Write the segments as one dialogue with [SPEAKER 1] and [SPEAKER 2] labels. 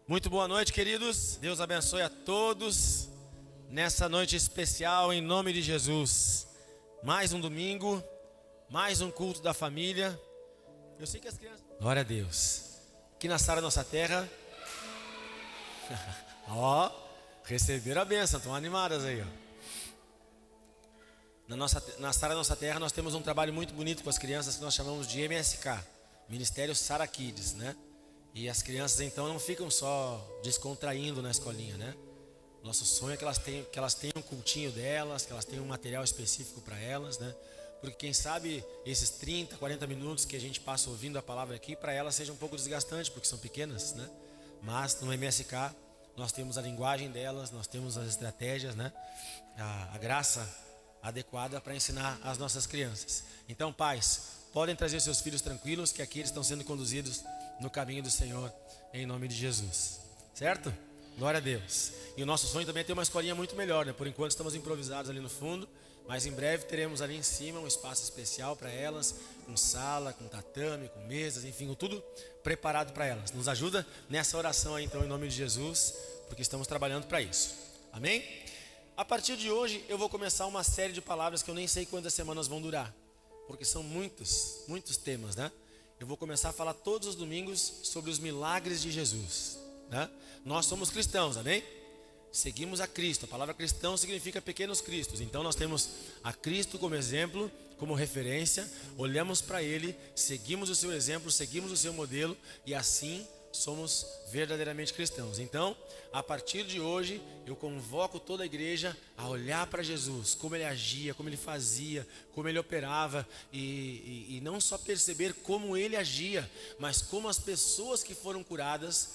[SPEAKER 1] Muito boa noite, queridos. Deus abençoe a todos nessa noite especial, em nome de Jesus. Mais um domingo, mais um culto da família. Eu sei que as crianças... Glória a Deus. Aqui na Sara Nossa Terra. Ó, receberam a bênção, estão animadas aí, ó. Na Sara Nossa Terra nós temos um trabalho muito bonito com as crianças que nós chamamos de MSK, Ministério Sara Kids, né? E as crianças então não ficam só descontraindo na escolinha, né? Nosso sonho é que elas tenham um cultinho delas, que elas tenham um material específico para elas, né? Porque quem sabe esses 30, 40 minutos que a gente passa ouvindo a palavra aqui, para elas seja um pouco desgastante, porque são pequenas, né? Mas no MSK nós temos a linguagem delas, nós temos as estratégias, né? A graça adequada para ensinar as nossas crianças. Então, pais, podem trazer seus filhos tranquilos, que aqui eles estão sendo conduzidos no caminho do Senhor, em nome de Jesus, certo? Glória a Deus. E o nosso sonho também é ter uma escolinha muito melhor, né? Por enquanto estamos improvisados ali no fundo, mas em breve teremos ali em cima um espaço especial para elas, com sala, com tatame, com mesas, enfim, tudo preparado para elas. Nos ajuda nessa oração aí então, em nome de Jesus, porque estamos trabalhando para isso. Amém? A partir de hoje eu vou começar uma série de palavras que eu nem sei quantas semanas vão durar, porque são muitos temas, né? Eu vou começar a falar todos os domingos sobre os milagres de Jesus, né? Nós somos cristãos, amém? Seguimos a Cristo. A palavra cristão significa pequenos cristos. Então nós temos a Cristo como exemplo, como referência. Olhamos para Ele, seguimos o seu exemplo, seguimos o seu modelo e assim somos verdadeiramente cristãos. Então, a partir de hoje, eu convoco toda a igreja a olhar para Jesus, como Ele agia, como Ele fazia, como Ele operava e não só perceber como Ele agia, mas como as pessoas que foram curadas,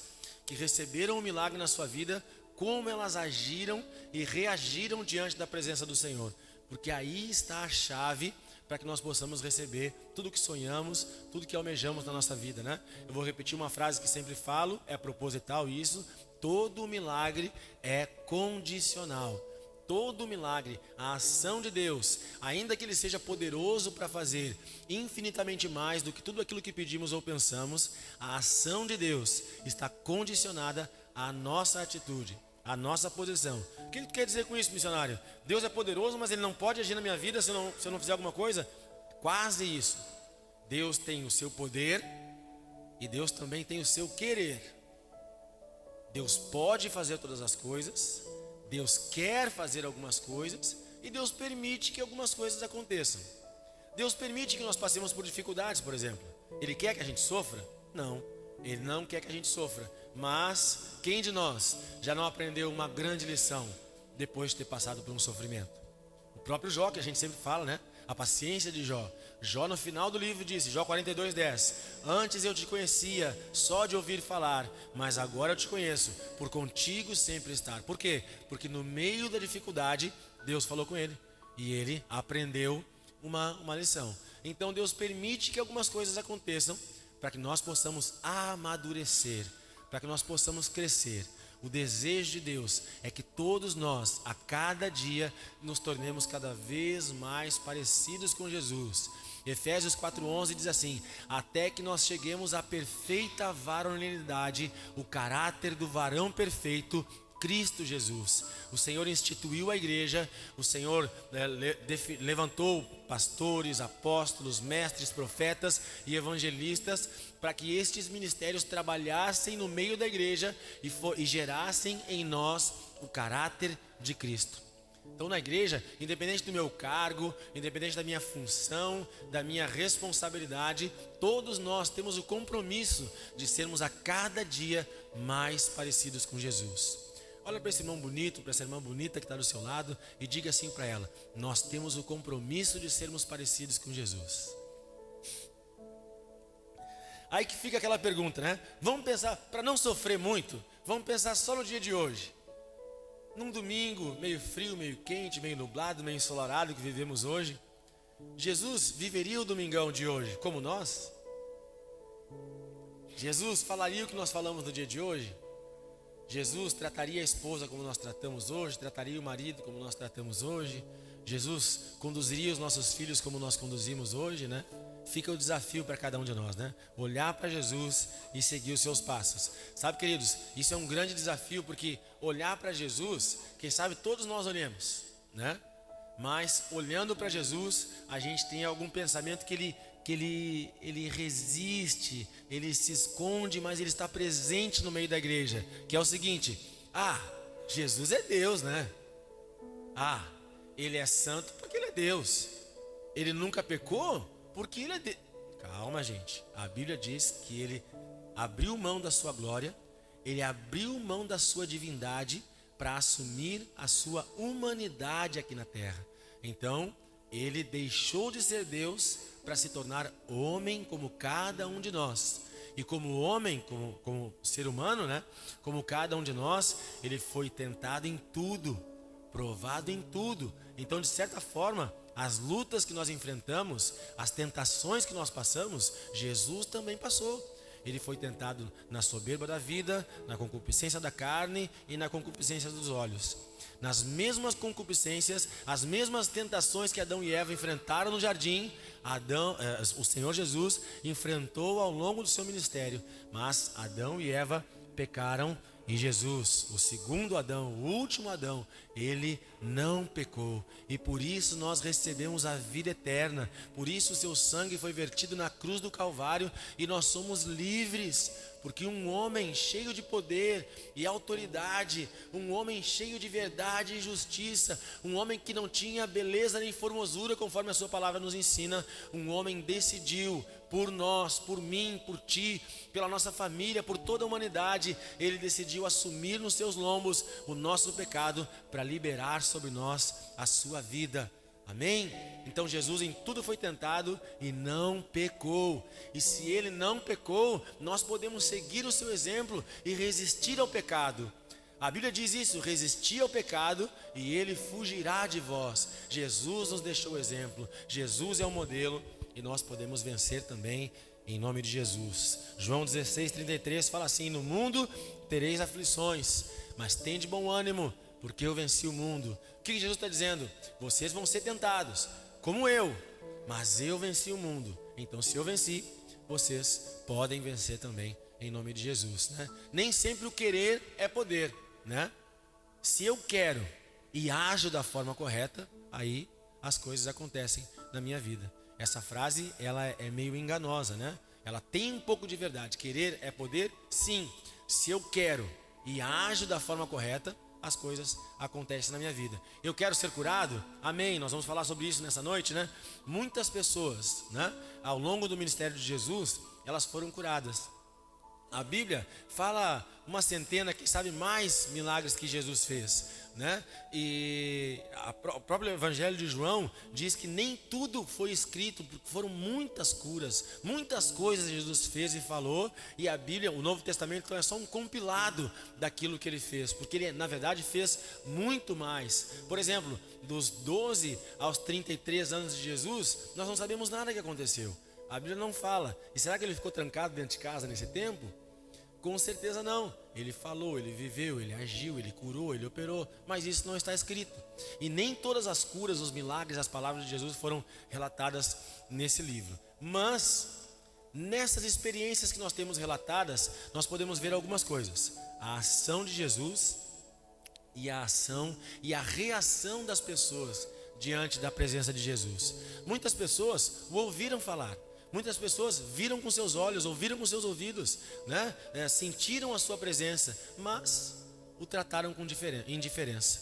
[SPEAKER 1] que receberam o milagre na sua vida, como elas agiram e reagiram diante da presença do Senhor, porque aí está a chave para que nós possamos receber tudo que sonhamos, tudo que almejamos na nossa vida, né? Eu vou repetir uma frase que sempre falo, é proposital isso: todo milagre é condicional. Todo milagre, a ação de Deus, ainda que Ele seja poderoso para fazer infinitamente mais do que tudo aquilo que pedimos ou pensamos, a ação de Deus está condicionada à nossa atitude, à nossa posição. O que quer dizer com isso, missionário? Deus é poderoso, mas Ele não pode agir na minha vida se eu não fizer alguma coisa? Quase isso. Deus tem o seu poder e Deus também tem o seu querer. Deus pode fazer todas as coisas, Deus quer fazer algumas coisas e Deus permite que algumas coisas aconteçam. Deus permite que nós passemos por dificuldades, por exemplo. Ele quer que a gente sofra? Não, Ele não quer que a gente sofra. Mas quem de nós já não aprendeu uma grande lição depois de ter passado por um sofrimento? O próprio Jó, que a gente sempre fala, né? A paciência de Jó. Jó no final do livro disse, Jó 42:10: antes eu te conhecia só de ouvir falar, mas agora eu te conheço por contigo sempre estar. Por quê? Porque no meio da dificuldade Deus falou com ele e ele aprendeu uma lição. Então Deus permite que algumas coisas aconteçam para que nós possamos amadurecer, para que nós possamos crescer. O desejo de Deus é que todos nós, a cada dia, nos tornemos cada vez mais parecidos com Jesus. Efésios 4:11 diz assim: até que nós cheguemos à perfeita varonilidade, o caráter do varão perfeito, Cristo Jesus. O Senhor instituiu a igreja, o Senhor levantou pastores, apóstolos, mestres, profetas e evangelistas para que estes ministérios trabalhassem no meio da igreja e gerassem em nós o caráter de Cristo. Então na igreja, independente do meu cargo, independente da minha função, da minha responsabilidade, todos nós temos o compromisso de sermos a cada dia mais parecidos com Jesus. Olha para esse irmão bonito, para essa irmã bonita que está do seu lado e diga assim para ela: nós temos o compromisso de sermos parecidos com Jesus. Aí que fica aquela pergunta, né? Vamos pensar, para não sofrer muito, vamos pensar só no dia de hoje. Num domingo meio frio, meio quente, meio nublado, meio ensolarado que vivemos hoje, Jesus viveria o domingão de hoje como nós? Jesus falaria o que nós falamos no dia de hoje? Jesus trataria a esposa como nós tratamos hoje, trataria o marido como nós tratamos hoje. Jesus conduziria os nossos filhos como nós conduzimos hoje, né? fica o desafio para cada um de nós, né? Olhar para Jesus e seguir os seus passos. Sabe, queridos, isso é um grande desafio, porque olhar para Jesus, quem sabe todos nós olhamos, né? Mas olhando para Jesus, a gente tem algum pensamento que ele resiste, ele se esconde, mas ele está presente no meio da igreja, que é o seguinte: Jesus é Deus, né? Ele é santo porque ele é Deus. Ele nunca pecou porque ele é Deus. Calma, gente. A Bíblia diz que ele abriu mão da sua glória, ele abriu mão da sua divindade para assumir a sua humanidade aqui na terra. Então, ele deixou de ser Deus para se tornar homem como cada um de nós. E como homem, como ser humano, né? Como cada um de nós, ele foi tentado em tudo, provado em tudo. Então, de certa forma, as lutas que nós enfrentamos, as tentações que nós passamos, Jesus também passou. Ele foi tentado na soberba da vida, na concupiscência da carne e na concupiscência dos olhos. Nas mesmas concupiscências, as mesmas tentações que Adão e Eva enfrentaram no jardim, o Senhor Jesus enfrentou ao longo do seu ministério. Mas Adão e Eva pecaram e Jesus, o segundo Adão, o último Adão, ele não pecou. E por isso nós recebemos a vida eterna. Por isso o seu sangue foi vertido na cruz do Calvário e nós somos livres. Porque um homem cheio de poder e autoridade, um homem cheio de verdade e justiça, um homem que não tinha beleza nem formosura, conforme a sua palavra nos ensina, um homem decidiu por nós, por mim, por ti, pela nossa família, por toda a humanidade. Ele decidiu assumir nos seus lombos o nosso pecado para liberar sobre nós a sua vida. Amém? Então Jesus em tudo foi tentado e não pecou. E se ele não pecou, nós podemos seguir o seu exemplo e resistir ao pecado. A Bíblia diz isso: resistir ao pecado e ele fugirá de vós. Jesus nos deixou o exemplo, Jesus é o modelo e nós podemos vencer também em nome de Jesus. João 16:33 fala assim: no mundo tereis aflições, mas tende bom ânimo, porque eu venci o mundo. O que Jesus está dizendo? Vocês vão ser tentados, como eu, mas eu venci o mundo. Então, se eu venci, vocês podem vencer também, em nome de Jesus, né? Nem sempre o querer é poder, né? Se eu quero e ajo da forma correta, aí as coisas acontecem na minha vida. Essa frase, ela é meio enganosa, né? Ela tem um pouco de verdade. Querer é poder? Sim. Se eu quero e ajo da forma correta, as coisas acontecem na minha vida. Eu quero ser curado? Amém. Nós vamos falar sobre isso nessa noite, né? Muitas pessoas, né, ao longo do ministério de Jesus, elas foram curadas. A Bíblia fala uma centena, quem sabe mais milagres que Jesus fez, né? E o próprio Evangelho de João diz que nem tudo foi escrito, porque foram muitas curas, muitas coisas Jesus fez e falou. E a Bíblia, o Novo Testamento, então, é só um compilado daquilo que ele fez, porque ele na verdade fez muito mais. Por exemplo, dos 12 aos 33 anos de Jesus, nós não sabemos nada que aconteceu. A Bíblia não fala. E será que ele ficou trancado dentro de casa nesse tempo? Com certeza não. Ele falou, ele viveu, ele agiu, ele curou, ele operou, mas isso não está escrito. E nem todas as curas, os milagres, as palavras de Jesus foram relatadas nesse livro. Mas nessas experiências que nós temos relatadas, nós podemos ver algumas coisas: a ação de Jesus e a ação e a reação das pessoas diante da presença de Jesus. Muitas pessoas o ouviram falar. Muitas pessoas viram com seus olhos, ouviram com seus ouvidos, né? Sentiram a sua presença, mas o trataram com indiferença.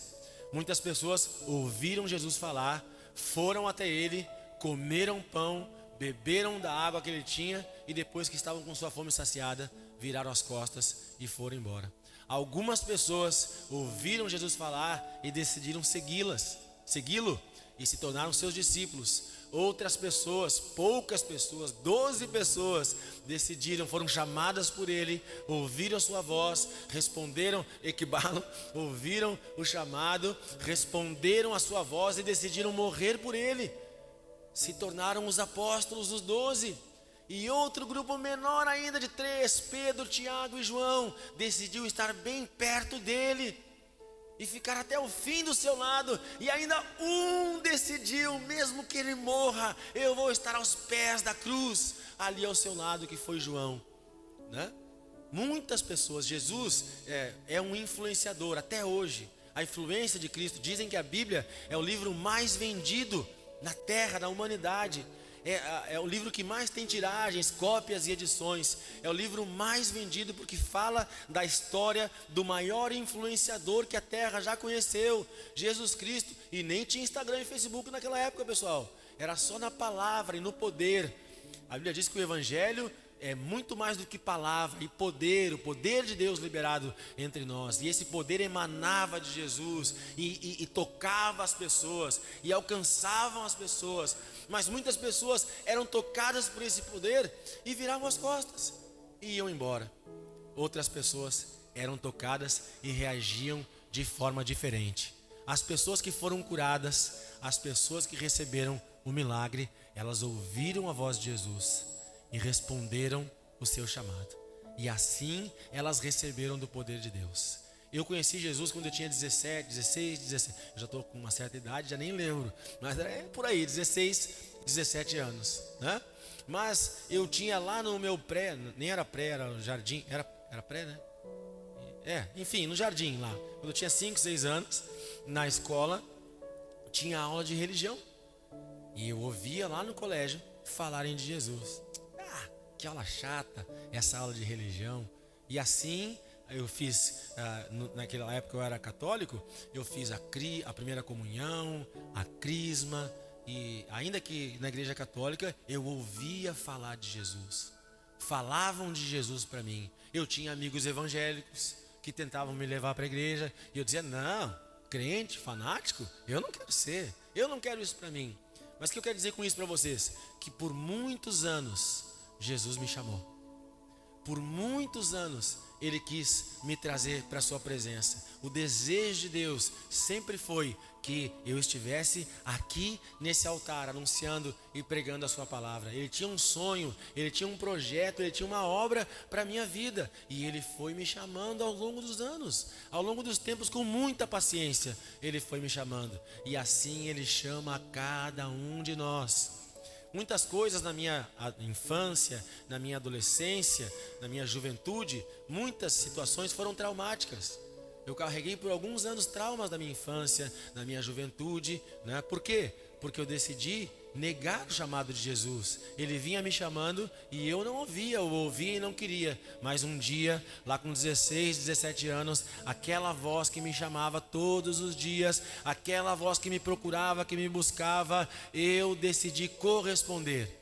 [SPEAKER 1] Muitas pessoas ouviram Jesus falar, foram até ele, comeram pão, beberam da água que ele tinha e depois que estavam com sua fome saciada, viraram as costas e foram embora. Algumas pessoas ouviram Jesus falar e decidiram segui-lo e se tornaram seus discípulos. Outras pessoas, poucas pessoas, 12 pessoas decidiram, foram chamadas por ele, ouviram a sua voz, responderam, equibalo, ouviram o chamado, responderam a sua voz e decidiram morrer por ele. Se tornaram os apóstolos, os 12. E outro grupo menor ainda de 3, Pedro, Tiago e João, decidiu estar bem perto dele. e ficar até o fim do seu lado, e ainda um decidiu, mesmo que ele morra, eu vou estar aos pés da cruz, ali ao seu lado, que foi João, né? Muitas pessoas, Jesus é um influenciador até hoje. A influência de Cristo, dizem que a Bíblia é o livro mais vendido na terra, na humanidade. É o livro que mais tem tiragens, cópias e edições. É o livro mais vendido porque fala da história do maior influenciador que a terra já conheceu, Jesus Cristo. E nem tinha Instagram e Facebook naquela época, pessoal. Era só na palavra e no poder. A Bíblia diz que o Evangelho é muito mais do que palavra e poder, o poder de Deus liberado entre nós. E esse poder emanava de Jesus e tocava as pessoas e alcançavam as pessoas. Mas muitas pessoas eram tocadas por esse poder e viravam as costas e iam embora. Outras pessoas eram tocadas e reagiam de forma diferente. As pessoas que foram curadas, as pessoas que receberam o milagre, elas ouviram a voz de Jesus e responderam o seu chamado. E assim elas receberam do poder de Deus. Eu conheci Jesus quando eu tinha 17. Eu já estou com uma certa idade, já nem lembro. Mas é por aí, 16, 17 anos, né? Mas eu tinha lá no meu pré, nem era pré, era o jardim. Era pré, né? Enfim, no jardim lá. Quando eu tinha 5, 6 anos, na escola, tinha aula de religião. E eu ouvia lá no colégio falarem de Jesus. Que aula chata, essa aula de religião. E assim eu fiz, naquela época eu era católico, eu fiz a primeira comunhão, a crisma. E ainda que na igreja católica eu ouvia falar de Jesus. Falavam de Jesus para mim. Eu tinha amigos evangélicos que tentavam me levar para a igreja. E eu dizia, não, crente, fanático, eu não quero ser. Eu não quero isso para mim. Mas o que eu quero dizer com isso para vocês? Que por muitos anos Jesus me chamou. Por muitos anos Ele quis me trazer para a sua presença. O desejo de Deus sempre foi que eu estivesse aqui nesse altar, anunciando e pregando a sua palavra. Ele tinha um sonho, Ele tinha um projeto, Ele tinha uma obra para a minha vida. E Ele foi me chamando ao longo dos anos, ao longo dos tempos, com muita paciência. Ele foi me chamando. E assim Ele chama a cada um de nós. Muitas coisas na minha infância, na minha adolescência, na minha juventude, muitas situações foram traumáticas. Eu carreguei por alguns anos traumas da minha infância, da minha juventude, né? Por quê? Porque eu decidi negar o chamado de Jesus. Ele vinha me chamando e eu não ouvia, eu ouvia e não queria. Mas um dia, lá com 16, 17 anos, aquela voz que me chamava todos os dias, aquela voz que me procurava, que me buscava, eu decidi corresponder.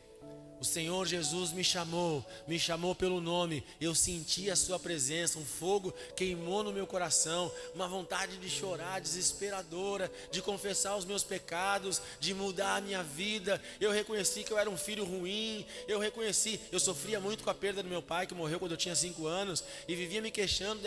[SPEAKER 1] O Senhor Jesus me chamou pelo nome. Eu senti a sua presença, um fogo queimou no meu coração, uma vontade de chorar desesperadora, de confessar os meus pecados, de mudar a minha vida. Eu reconheci que eu era um filho ruim, eu sofria muito com a perda do meu pai, que morreu quando eu tinha 5 anos, e vivia me queixando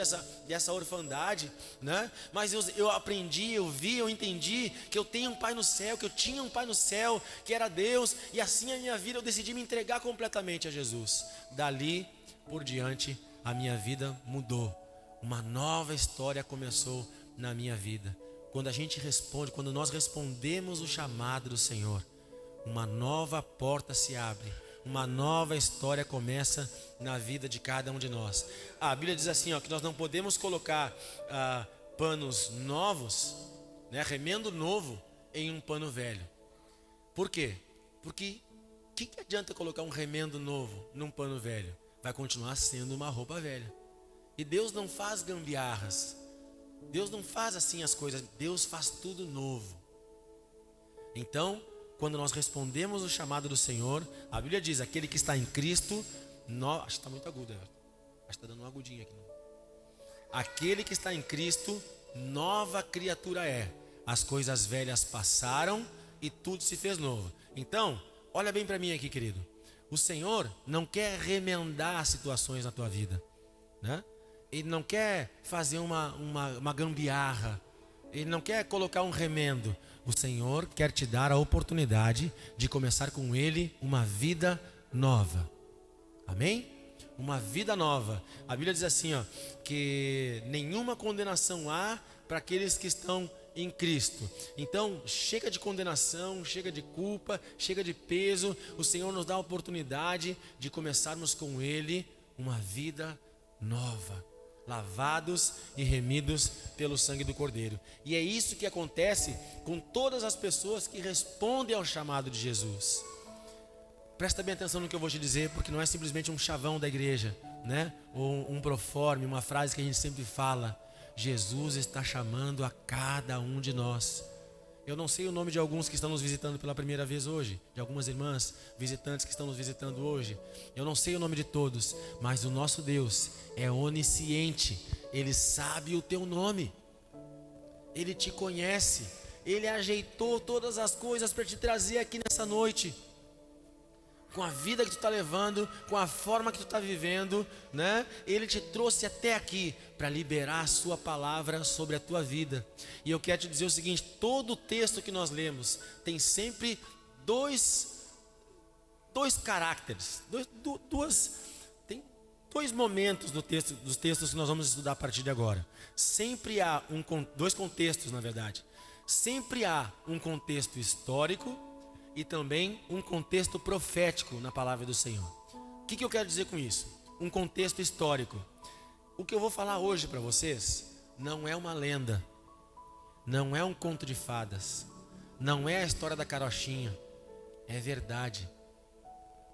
[SPEAKER 1] dessa orfandade, né? Mas eu aprendi, eu vi, eu entendi que eu tenho um pai no céu, que eu tinha um pai no céu, que era Deus, e assim a minha vida eu decidi me entregar completamente a Jesus. Dali por diante a minha vida mudou. Uma nova história começou na minha vida. Quando nós respondemos o chamado do Senhor, uma nova porta se abre, uma nova história começa na vida de cada um de nós. A Bíblia diz assim, que nós não podemos colocar panos novos, né, remendo novo em um pano velho. Por quê? Porque o que adianta colocar um remendo novo num pano velho? Vai continuar sendo uma roupa velha. E Deus não faz gambiarras. Deus não faz assim as coisas. Deus faz tudo novo. Então, quando nós respondemos o chamado do Senhor, a Bíblia diz, aquele que está em Cristo, acho que está muito agudo, acho que está dando uma agudinha aqui. Aquele que está em Cristo, nova criatura é. As coisas velhas passaram e tudo se fez novo. Então, olha bem para mim aqui, querido. O Senhor não quer remendar situações na tua vida, né? Ele não quer fazer uma gambiarra. Ele não quer colocar um remendo. O Senhor quer te dar a oportunidade de começar com Ele uma vida nova. Amém? Uma vida nova. A Bíblia diz assim, que nenhuma condenação há para aqueles que estão em Cristo. Então, chega de condenação, chega de culpa, chega de peso. O Senhor nos dá a oportunidade de começarmos com Ele uma vida nova, lavados e remidos pelo sangue do Cordeiro. E é isso que acontece com todas as pessoas que respondem ao chamado de Jesus. Presta bem atenção no que eu vou te dizer, porque não é simplesmente um chavão da igreja, né? Ou um proforme, uma frase que a gente sempre fala. Jesus está chamando a cada um de nós. Eu não sei o nome de alguns que estão nos visitando pela primeira vez hoje, de algumas irmãs visitantes que estão nos visitando hoje. Eu não sei o nome de todos, mas o nosso Deus é onisciente. Ele sabe o teu nome. Ele te conhece. Ele ajeitou todas as coisas para te trazer aqui nessa noite. Com a vida que tu está levando, com a forma que tu está vivendo, né? Ele te trouxe até aqui para liberar a sua palavra sobre a tua vida. E eu quero te dizer o seguinte: todo o texto que nós lemos tem sempre dois caracteres, tem dois momentos dos textos que nós vamos estudar a partir de agora. Sempre há dois contextos, na verdade. Sempre há um contexto histórico e também um contexto profético na palavra do Senhor. O que eu quero dizer com isso? Um contexto histórico. O que eu vou falar hoje para vocês não é uma lenda, não é um conto de fadas, não é a história da carochinha, é verdade.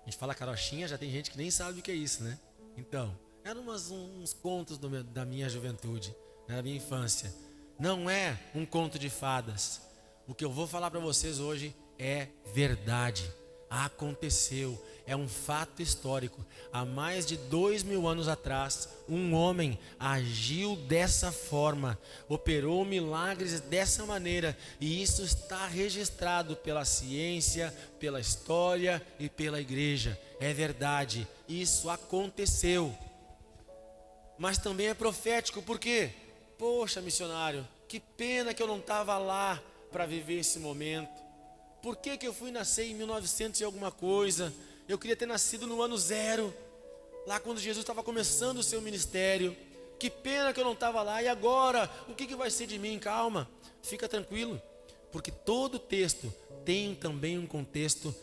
[SPEAKER 1] A gente fala carochinha, já tem gente que nem sabe o que é isso, né? Então, eram uns contos da minha juventude, da minha infância. Não é um conto de fadas. O que eu vou falar para vocês hoje é verdade, aconteceu, é um fato histórico. Há mais de 2000 anos atrás, um homem agiu dessa forma, operou milagres dessa maneira, e isso está registrado pela ciência, pela história e pela igreja. É verdade, isso aconteceu. Mas também é profético, por quê? Poxa, missionário, que pena que eu não estava lá para viver esse momento. Por que eu fui nascer em 1900 e alguma coisa? Eu queria ter nascido no ano 0, lá quando Jesus estava começando o seu ministério. Que pena que eu não estava lá. E agora? O que vai ser de mim? Calma, fica tranquilo, porque todo texto tem também um contexto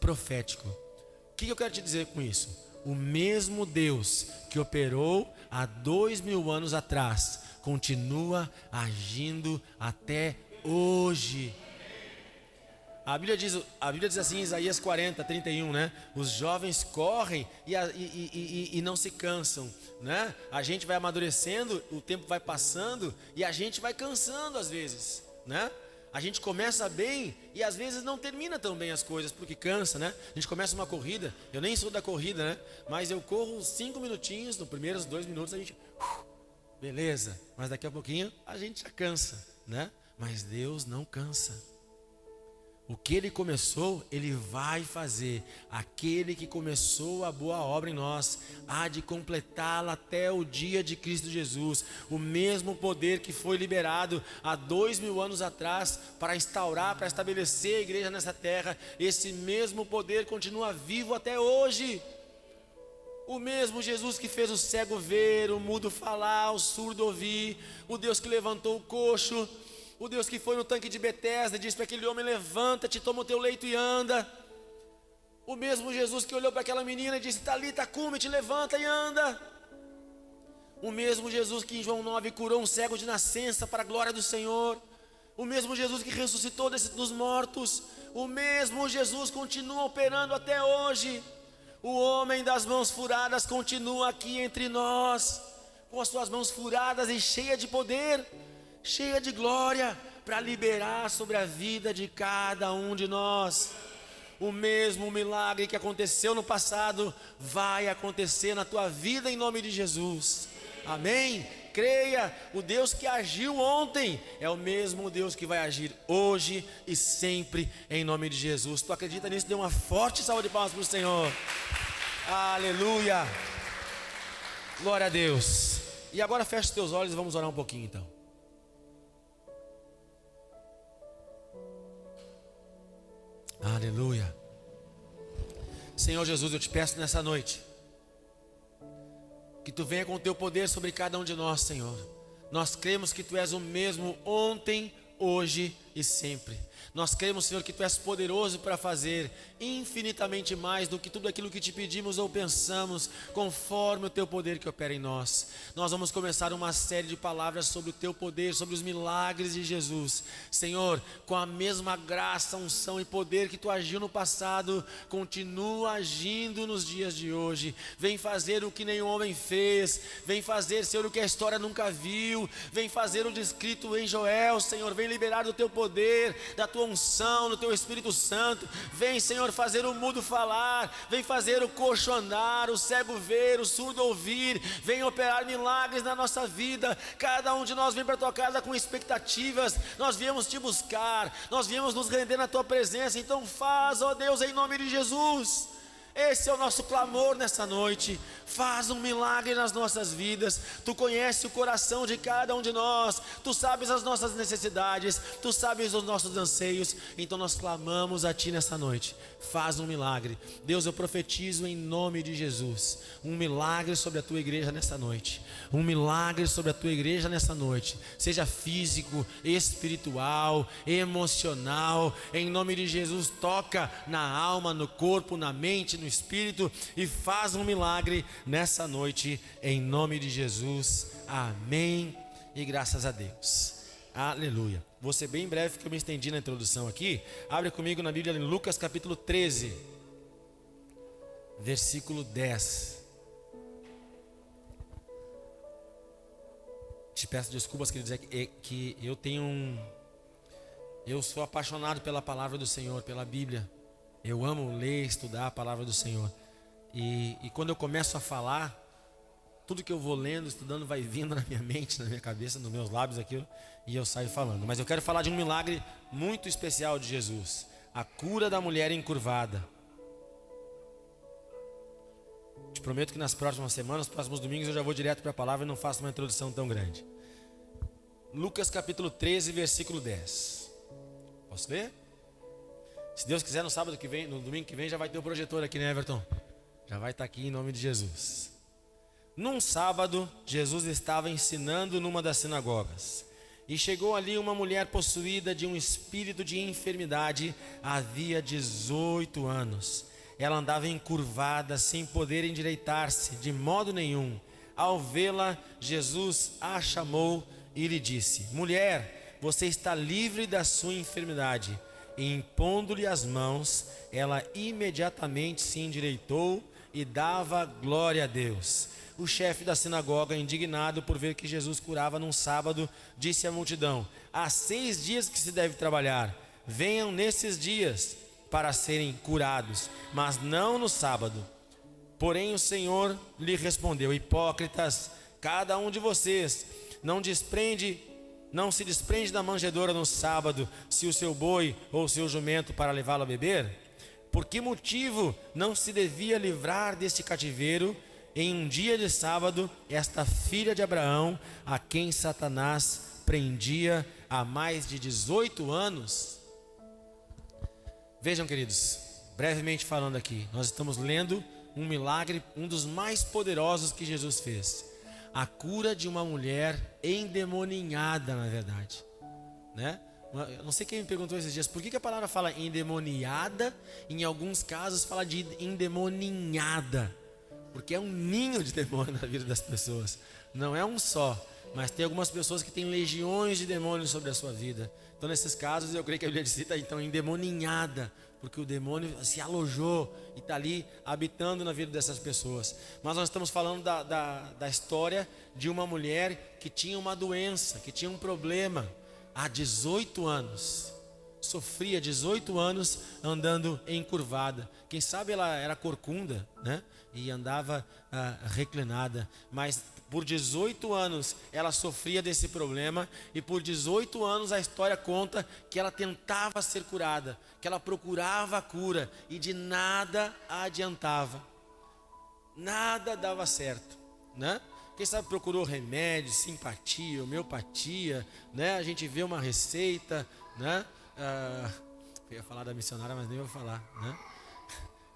[SPEAKER 1] profético. O que eu quero te dizer com isso? O mesmo Deus que operou há 2000 anos atrás continua agindo até hoje. A Bíblia diz assim em Isaías 40, 31, né? Os jovens correm e não se cansam, né? A gente vai amadurecendo, o tempo vai passando e a gente vai cansando às vezes, né? A gente começa bem e às vezes não termina tão bem as coisas, porque cansa, né? A gente começa uma corrida, eu nem sou da corrida, né? Mas eu corro 5 minutinhos, nos primeiros 2 minutos a gente... beleza, mas daqui a pouquinho a gente já cansa, né? Mas Deus não cansa. O que Ele começou, Ele vai fazer. Aquele que começou a boa obra em nós, há de completá-la até o dia de Cristo Jesus. O mesmo poder que foi liberado há 2000 anos atrás para instaurar, para estabelecer a igreja nessa terra, esse mesmo poder continua vivo até hoje. O mesmo Jesus que fez o cego ver, o mudo falar, o surdo ouvir, o Deus que levantou o coxo, o Deus que foi no tanque de Betesda e disse para aquele homem: levanta-te, toma o teu leito e anda. O mesmo Jesus que olhou para aquela menina e disse: Talita cumi, te levanta e anda. O mesmo Jesus que em João 9 curou um cego de nascença para a glória do Senhor. O mesmo Jesus que ressuscitou dos mortos. O mesmo Jesus continua operando até hoje. O homem das mãos furadas continua aqui entre nós, com as suas mãos furadas e cheia de poder, cheia de glória, para liberar sobre a vida de cada um de nós. O mesmo milagre que aconteceu no passado vai acontecer na tua vida em nome de Jesus. Amém? Creia, o Deus que agiu ontem é o mesmo Deus que vai agir hoje e sempre em nome de Jesus. Tu acredita nisso? Dê uma forte salva de palmas para o Senhor. Aleluia. Glória a Deus. E agora fecha os teus olhos e vamos orar um pouquinho então. Aleluia. Senhor Jesus, eu te peço nessa noite que tu venha com o teu poder sobre cada um de nós, Senhor. Nós cremos que Tu és o mesmo ontem, hoje e sempre. Nós cremos, Senhor, que Tu és poderoso para fazer infinitamente mais do que tudo aquilo que Te pedimos ou pensamos, conforme o Teu poder que opera em nós. Nós vamos começar uma série de palavras sobre o Teu poder, sobre os milagres de Jesus. Senhor, com a mesma graça, unção e poder que Tu agiu no passado, continua agindo nos dias de hoje. Vem fazer o que nenhum homem fez, vem fazer, Senhor, o que a história nunca viu, vem fazer o descrito em Joel, Senhor, vem liberar do Teu poder, da Tua unção, do Teu Espírito Santo. Vem, Senhor, fazer o mudo falar, vem fazer o coxo andar, o cego ver, o surdo ouvir. Vem operar milagres na nossa vida. Cada um de nós vem para a Tua casa com expectativas. Nós viemos Te buscar, nós viemos nos render na Tua presença. Então faz, ó Deus, em nome de Jesus. Esse é o nosso clamor nessa noite. Faz um milagre nas nossas vidas. Tu conheces o coração de cada um de nós. Tu sabes as nossas necessidades. Tu sabes os nossos anseios. Então nós clamamos a Ti nessa noite. Faz um milagre. Deus, eu profetizo em nome de Jesus um milagre sobre a Tua igreja nessa noite. Um milagre sobre a Tua igreja nessa noite. Seja físico, espiritual, emocional. Em nome de Jesus, toca na alma, no corpo, na mente, no espírito, e faz um milagre nessa noite, em nome de Jesus. Amém e graças a Deus. Aleluia. Vou ser bem breve porque eu me estendi na introdução aqui. Abre comigo na Bíblia em Lucas capítulo 13, versículo 10. Te peço desculpas, queridos, que eu sou apaixonado pela palavra do Senhor, pela Bíblia. Eu amo ler, estudar a palavra do Senhor. E quando eu começo a falar, tudo que eu vou lendo, estudando, vai vindo na minha mente, na minha cabeça, nos meus lábios aqui, e eu saio falando. Mas eu quero falar de um milagre muito especial de Jesus: a cura da mulher encurvada. Te prometo que nas próximas semanas, nos próximos domingos, eu já vou direto para a palavra e não faço uma introdução tão grande. Lucas capítulo 13, versículo 10. Posso ler? Se Deus quiser, no sábado que vem, no domingo que vem, já vai ter o projetor aqui, né, Everton? Já vai estar aqui em nome de Jesus. Num sábado, Jesus estava ensinando numa das sinagogas. E chegou ali uma mulher possuída de um espírito de enfermidade, havia 18 anos. Ela andava encurvada, sem poder endireitar-se de modo nenhum. Ao vê-la, Jesus a chamou e lhe disse: mulher, você está livre da sua enfermidade. E impondo-lhe as mãos, ela imediatamente se endireitou e dava glória a Deus. O chefe da sinagoga, indignado por ver que Jesus curava num sábado, disse à multidão: há 6 dias que se deve trabalhar, venham nesses dias para serem curados, mas não no sábado. Porém o Senhor lhe respondeu: hipócritas, cada um de vocês não se desprende da manjedoura no sábado, se o seu boi ou o seu jumento, para levá-lo a beber? Por que motivo não se devia livrar deste cativeiro em um dia de sábado esta filha de Abraão, a quem Satanás prendia há mais de 18 anos? Vejam, queridos, brevemente falando aqui, nós estamos lendo um milagre, um dos mais poderosos que Jesus fez: a cura de uma mulher endemoniada, na verdade, né? Eu não sei quem me perguntou esses dias, por que a palavra fala endemoniada, em alguns casos fala de endemoninhada? Porque é um ninho de demônio na vida das pessoas. Não é um só, mas tem algumas pessoas que têm legiões de demônios sobre a sua vida. Então nesses casos eu creio que a Bíblia cita então endemoninhada, porque o demônio se alojou e está ali habitando na vida dessas pessoas. Mas nós estamos falando da história de uma mulher que tinha uma doença, que tinha um problema há 18 anos. Sofria 18 anos andando encurvada. Quem sabe ela era corcunda, né? E andava reclinada. Mas por 18 anos ela sofria desse problema. E por 18 anos a história conta que ela tentava ser curada, que ela procurava a cura e de nada adiantava. Nada dava certo, né? Quem sabe procurou remédio, simpatia, homeopatia, né? A gente vê uma receita, né? Eu ia falar da missionária, mas nem vou falar, né?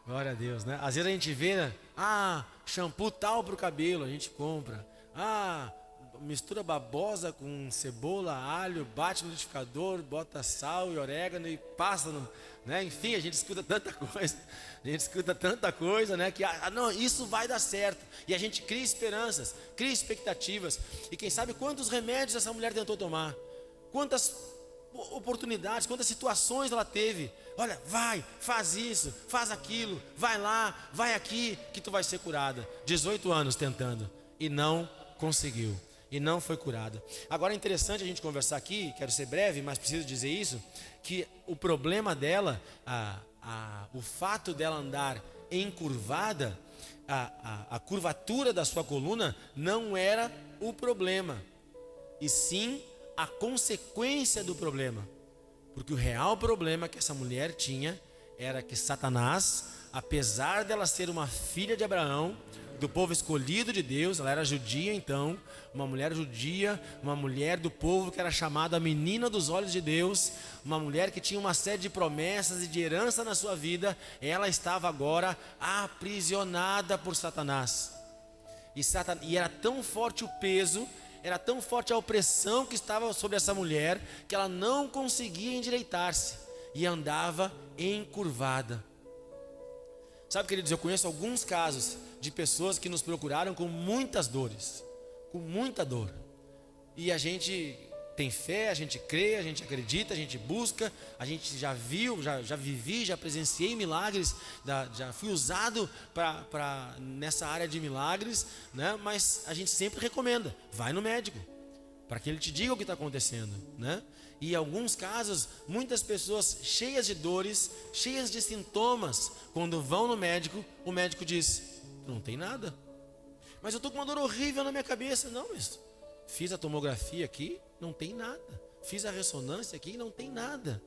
[SPEAKER 1] Glória a Deus, né? Às vezes a gente vê, né? Shampoo tal para o cabelo, a gente compra. mistura babosa com cebola, alho, bate no liquidificador, bota sal e orégano e passa no, né? Enfim, a gente escuta tanta coisa, né? Que não, isso vai dar certo. E a gente cria esperanças, cria expectativas. E quem sabe quantos remédios essa mulher tentou tomar, quantas oportunidades, quantas situações ela teve. Olha, vai, faz isso, faz aquilo, vai lá, vai aqui, que tu vai ser curada. 18 anos tentando e não conseguiu, e não foi curada. Agora é interessante a gente conversar aqui, quero ser breve, mas preciso dizer isso, que o problema dela, o fato dela andar encurvada, a curvatura da sua coluna não era o problema, e sim a consequência do problema. Porque o real problema que essa mulher tinha era que Satanás, apesar dela ser uma filha de Abraão, do povo escolhido de Deus, ela era judia então, uma mulher judia, uma mulher do povo que era chamada a menina dos olhos de Deus, uma mulher que tinha uma série de promessas e de herança na sua vida, ela estava agora aprisionada por Satanás. E era tão forte o peso, era tão forte a opressão que estava sobre essa mulher, que ela não conseguia endireitar-se e andava encurvada. Sabe, queridos, eu conheço alguns casos de pessoas que nos procuraram com muitas dores, com muita dor. E a gente tem fé, a gente crê, a gente acredita, a gente busca, a gente já viu, já vivi, já presenciei milagres, já fui usado nessa área de milagres, né? Mas a gente sempre recomenda, vai no médico, para que ele te diga o que está acontecendo, né? E em alguns casos, muitas pessoas cheias de dores, cheias de sintomas, quando vão no médico, o médico diz, não tem nada. Mas eu estou com uma dor horrível na minha cabeça. Não, mas fiz a tomografia aqui, não tem nada. Fiz a ressonância aqui, não tem nada.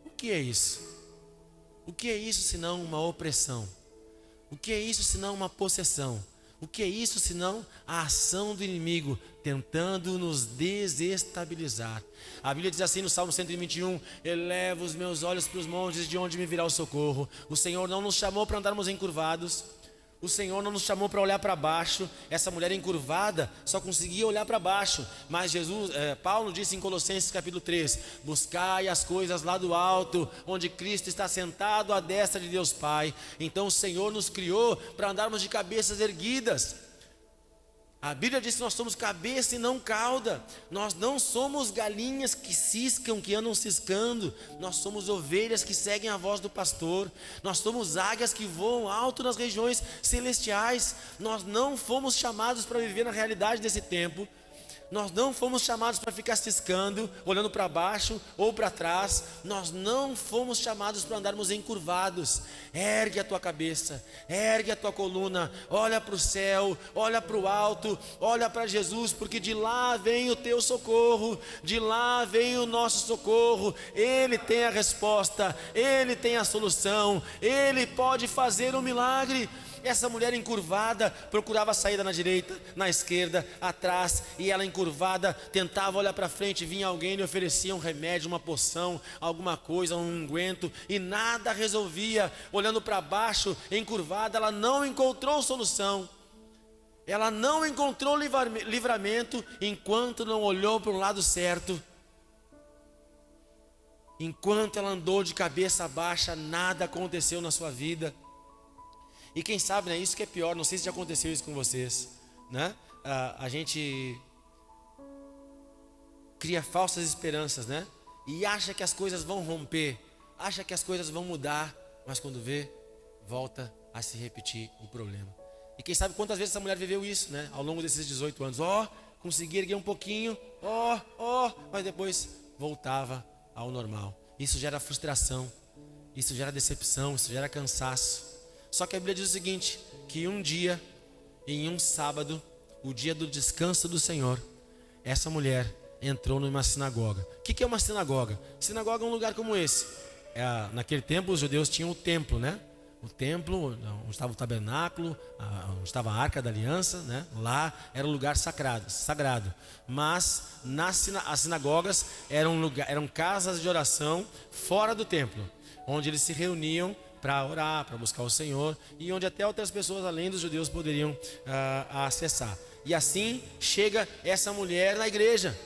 [SPEAKER 1] O que é isso? O que é isso senão uma opressão? O que é isso senão uma possessão? O que é isso senão a ação do inimigo tentando nos desestabilizar? A Bíblia diz assim no Salmo 121, eleva os meus olhos para os montes, de onde me virá o socorro. O Senhor não nos chamou para andarmos encurvados. O Senhor não nos chamou para olhar para baixo. Essa mulher encurvada só conseguia olhar para baixo. Mas Paulo disse em Colossenses capítulo 3, buscai as coisas lá do alto, onde Cristo está sentado à destra de Deus Pai. Então o Senhor nos criou para andarmos de cabeças erguidas. A Bíblia diz que nós somos cabeça e não cauda. Nós não somos galinhas que ciscam, que andam ciscando. Nós somos ovelhas que seguem a voz do pastor. Nós somos águias que voam alto nas regiões celestiais. Nós não fomos chamados para viver na realidade desse tempo. Nós não fomos chamados para ficar ciscando, olhando para baixo ou para trás. Nós não fomos chamados para andarmos encurvados. Ergue a tua cabeça, ergue a tua coluna, olha para o céu, olha para o alto, olha para Jesus, porque de lá vem o teu socorro, de lá vem o nosso socorro. Ele tem a resposta, Ele tem a solução, Ele pode fazer um milagre. Essa mulher encurvada procurava a saída na direita, na esquerda, atrás, e ela encurvada tentava olhar para frente, vinha alguém e lhe oferecia um remédio, uma poção, alguma coisa, um unguento, e nada resolvia. Olhando para baixo, encurvada, ela não encontrou solução, ela não encontrou livramento enquanto não olhou para o lado certo. Enquanto ela andou de cabeça baixa, nada aconteceu na sua vida. E quem sabe, né, isso que é pior, não sei se já aconteceu isso com vocês, né? A gente cria falsas esperanças, né? E acha que as coisas vão romper, acha que as coisas vão mudar, mas quando vê, volta a se repetir o problema. E quem sabe quantas vezes essa mulher viveu isso, né? Ao longo desses 18 anos, consegui erguer um pouquinho, mas depois voltava ao normal. Isso gera frustração, isso gera decepção, isso gera cansaço. Só que a Bíblia diz o seguinte, que um dia, em um sábado, o dia do descanso do Senhor, essa mulher entrou numa sinagoga. O que é uma sinagoga? Sinagoga é um lugar como esse. Naquele tempo os judeus tinham o templo, né? O templo, onde estava o tabernáculo, onde estava a arca da aliança, né? Lá era um lugar sagrado. Mas as sinagogas eram casas de oração fora do templo, onde eles se reuniam para orar, para buscar o Senhor, e onde até outras pessoas além dos judeus poderiam acessar. E assim chega essa mulher na igreja,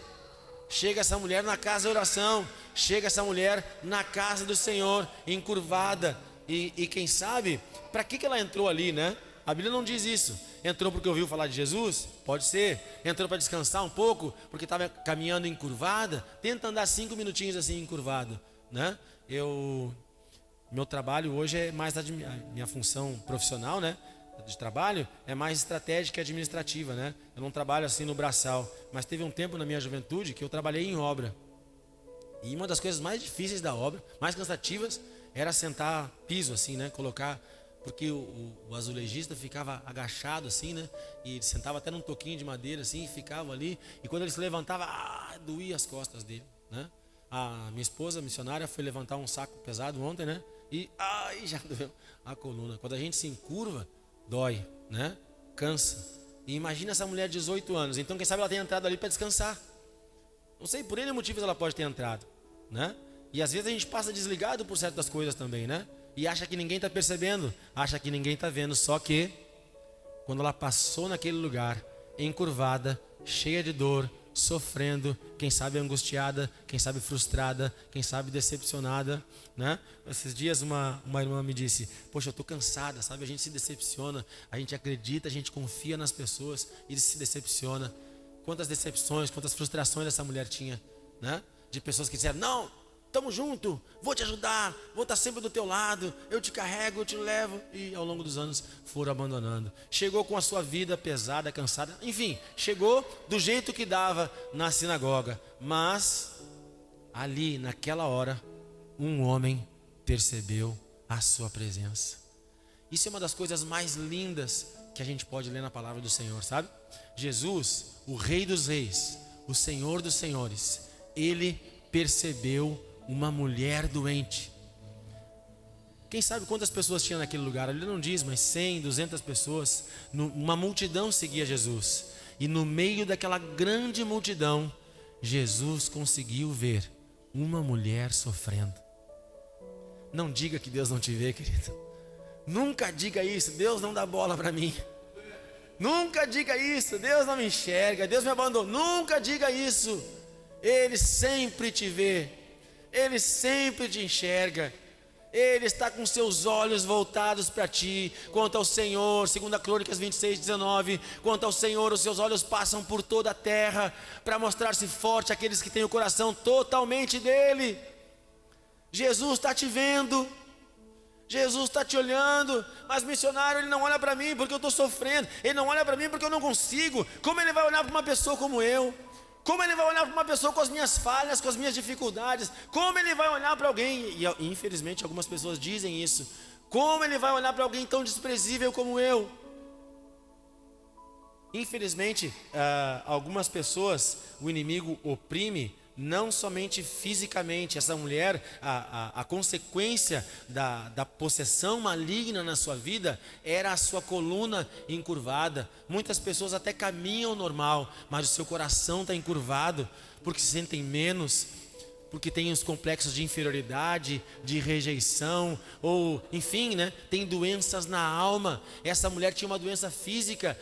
[SPEAKER 1] chega essa mulher na casa de oração, chega essa mulher na casa do Senhor, encurvada. E quem sabe, para que ela entrou ali, né? A Bíblia não diz isso. Entrou porque ouviu falar de Jesus? Pode ser. Entrou para descansar um pouco, porque estava caminhando encurvada. Tenta andar 5 minutinhos assim encurvado, né? Meu trabalho hoje é mais minha função profissional, né? De trabalho é mais estratégica e administrativa, né? Eu não trabalho assim no braçal, mas teve um tempo na minha juventude que eu trabalhei em obra. E uma das coisas mais difíceis da obra, mais cansativas, era sentar piso assim, né? Colocar, porque o azulejista ficava agachado assim, né? E ele sentava até num toquinho de madeira assim, e ficava ali. E quando ele se levantava, doía as costas dele, né? A minha esposa, missionária, foi levantar um saco pesado ontem, né? E já doeu a coluna. Quando a gente se encurva, dói, né? Cansa. E imagina essa mulher de 18 anos. Então, quem sabe ela tem entrado ali para descansar. Não sei, por N motivos ela pode ter entrado, né? E às vezes a gente passa desligado por certas coisas também, né? E acha que ninguém está percebendo, acha que ninguém está vendo. Só que, quando ela passou naquele lugar, encurvada, cheia de dor, sofrendo, quem sabe angustiada, quem sabe frustrada, quem sabe decepcionada, né? Esses dias uma irmã me disse: poxa, eu estou cansada, sabe? A gente se decepciona, a gente acredita, a gente confia nas pessoas e se decepciona. Quantas decepções, quantas frustrações essa mulher tinha, né? De pessoas que disseram: não, estamos juntos, vou te ajudar, vou estar sempre do teu lado, eu te carrego, eu te levo. E ao longo dos anos foram abandonando. Chegou com a sua vida pesada, cansada, enfim, chegou do jeito que dava na sinagoga. Mas ali, naquela hora, um homem percebeu a sua presença. Isso é uma das coisas mais lindas que a gente pode ler na palavra do Senhor, sabe? Jesus, o Rei dos Reis, o Senhor dos Senhores, ele percebeu uma mulher doente. Quem sabe quantas pessoas tinha naquele lugar? Ele não diz, mas 100, 200 pessoas. Uma multidão seguia Jesus. E no meio daquela grande multidão, Jesus conseguiu ver uma mulher sofrendo. Não diga que Deus não te vê, querido. Nunca diga isso, Deus não dá bola para mim. Nunca diga isso, Deus não me enxerga, Deus me abandonou. Nunca diga isso. Ele sempre te vê, Ele sempre te enxerga. Ele está com seus olhos voltados para ti. Quanto ao Senhor, 2 Crônicas 26:19, quanto ao Senhor, os seus olhos passam por toda a terra, para mostrar-se forte àqueles que têm o coração totalmente dele. Jesus está te vendo, Jesus está te olhando. Mas missionário, ele não olha para mim porque eu estou sofrendo, ele não olha para mim porque eu não consigo. Como ele vai olhar para uma pessoa como eu? Como ele vai olhar para uma pessoa com as minhas falhas, com as minhas dificuldades? Como ele vai olhar para alguém, e infelizmente algumas pessoas dizem isso, como ele vai olhar para alguém tão desprezível como eu? Infelizmente, algumas pessoas o inimigo oprime, não somente fisicamente. Essa mulher, a consequência da possessão maligna na sua vida era a sua coluna encurvada. Muitas pessoas até caminham normal, mas o seu coração está encurvado, porque se sentem menos, porque tem os complexos de inferioridade, de rejeição, ou enfim, né? Tem doenças na alma. Essa mulher tinha uma doença física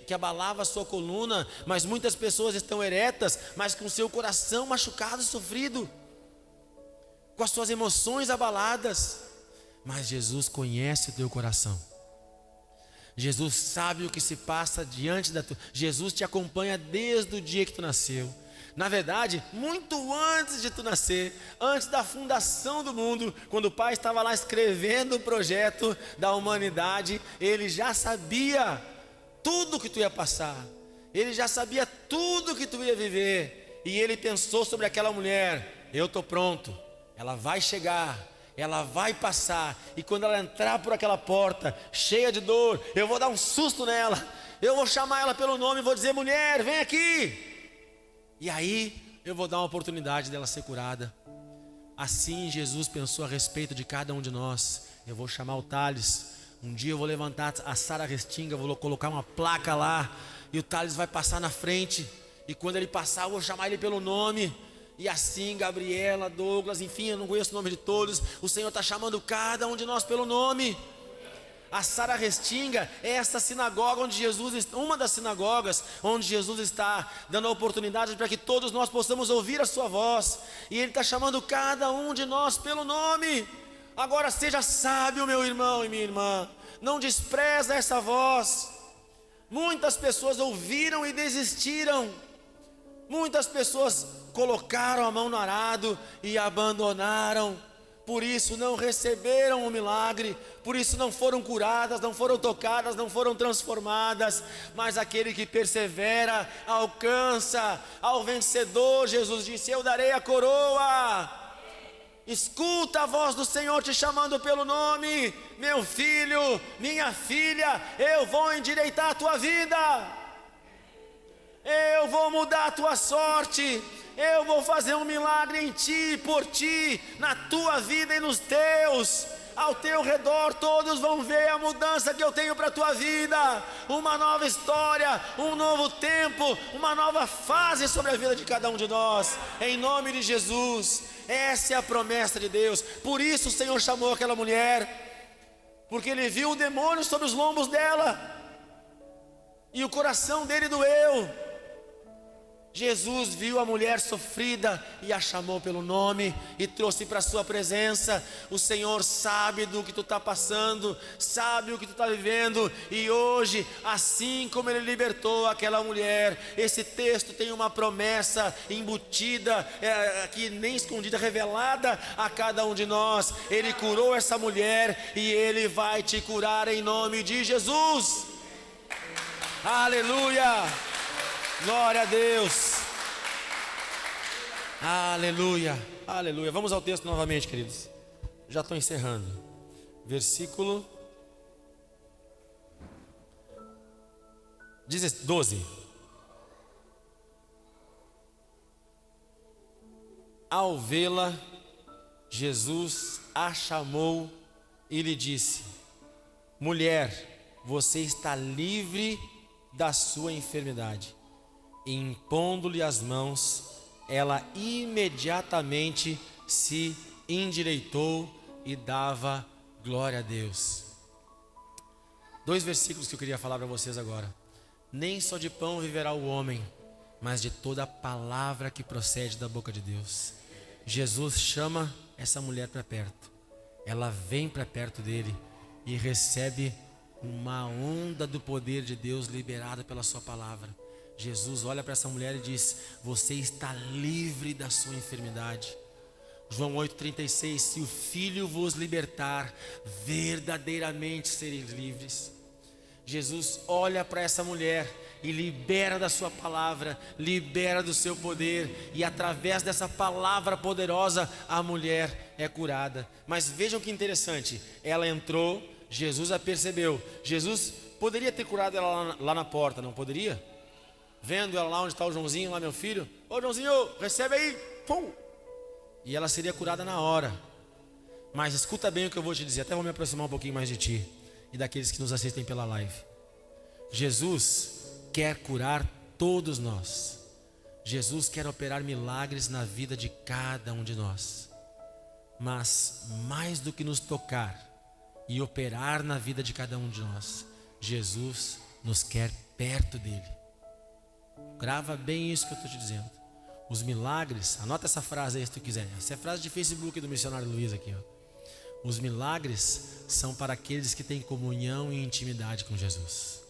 [SPEAKER 1] que abalava a sua coluna, mas muitas pessoas estão eretas, mas com seu coração machucado, sofrido, com as suas emoções abaladas. Mas Jesus conhece o teu coração. Jesus sabe o que se passa diante da tua. Jesus te acompanha desde o dia que tu nasceu. Na verdade, muito antes de tu nascer, antes da fundação do mundo, quando o Pai estava lá escrevendo o projeto da humanidade, Ele já sabia tudo que tu ia passar, Ele já sabia tudo que tu ia viver, e Ele pensou sobre aquela mulher: eu estou pronto, ela vai chegar, ela vai passar, e quando ela entrar por aquela porta, cheia de dor, eu vou dar um susto nela, eu vou chamar ela pelo nome e vou dizer: mulher, vem aqui. E aí eu vou dar uma oportunidade dela ser curada. Assim Jesus pensou a respeito de cada um de nós. Eu vou chamar o Thales. Um dia eu vou levantar a Sara Restinga, vou colocar uma placa lá, e o Thales vai passar na frente. E quando ele passar, eu vou chamar ele pelo nome. E assim, Gabriela, Douglas, enfim, eu não conheço o nome de todos. O Senhor está chamando cada um de nós pelo nome. A Sara Restinga é essa sinagoga onde Jesus, uma das sinagogas onde Jesus está dando a oportunidade para que todos nós possamos ouvir a sua voz. E Ele está chamando cada um de nós pelo nome. Agora seja sábio, meu irmão e minha irmã, não despreza essa voz. Muitas pessoas ouviram e desistiram. Muitas pessoas colocaram a mão no arado e abandonaram. Por isso não receberam o milagre, por isso não foram curadas, não foram tocadas, não foram transformadas. Mas aquele que persevera, alcança. Ao vencedor, Jesus disse: eu darei a coroa. Escuta a voz do Senhor te chamando pelo nome. Meu filho, minha filha, eu vou endireitar a tua vida. Eu vou mudar a tua sorte. Eu vou fazer um milagre em ti, por ti, na tua vida e nos teus. Ao teu redor todos vão ver a mudança que eu tenho para a tua vida. Uma nova história, um novo tempo, uma nova fase sobre a vida de cada um de nós. Em nome de Jesus. Essa é a promessa de Deus. Por isso o Senhor chamou aquela mulher, porque Ele viu o demônio sobre os lombos dela, e o coração dele doeu. Jesus viu a mulher sofrida e a chamou pelo nome e trouxe para a sua presença. O Senhor sabe do que tu está passando, sabe o que tu está vivendo. E hoje, assim como Ele libertou aquela mulher, esse texto tem uma promessa embutida, aqui nem escondida, revelada a cada um de nós. Ele curou essa mulher e Ele vai te curar em nome de Jesus. Aleluia! Glória a Deus. Aleluia, aleluia. Vamos ao texto novamente, queridos. Já estou encerrando. Versículo 12. Ao vê-la, Jesus a chamou e lhe disse: mulher, você está livre da sua enfermidade. E impondo-lhe as mãos, ela imediatamente se endireitou e dava glória a Deus. 2 versículos que eu queria falar para vocês agora. Nem só de pão viverá o homem, mas de toda a palavra que procede da boca de Deus. Jesus chama essa mulher para perto. Ela vem para perto dele e recebe uma onda do poder de Deus liberada pela sua palavra. Jesus olha para essa mulher e diz: você está livre da sua enfermidade. João 8,36: se o Filho vos libertar, verdadeiramente sereis livres. Jesus olha para essa mulher e libera da sua palavra, libera do seu poder, e através dessa palavra poderosa a mulher é curada. Mas vejam que interessante, ela entrou, Jesus a percebeu. Jesus poderia ter curado ela lá na porta, não poderia? Vendo ela lá onde está o Joãozinho, lá meu filho: ô Joãozinho, recebe aí, pum! E ela seria curada na hora. Mas escuta bem o que eu vou te dizer, até vou me aproximar um pouquinho mais de ti e daqueles que nos assistem pela live. Jesus quer curar todos nós. Jesus quer operar milagres na vida de cada um de nós. Mas mais do que nos tocar e operar na vida de cada um de nós, Jesus nos quer perto dele. Grava bem isso que eu estou te dizendo. Os milagres, anota essa frase aí se tu quiser. Essa é a frase de Facebook do missionário Luiz aqui, ó. Os milagres são para aqueles que têm comunhão e intimidade com Jesus.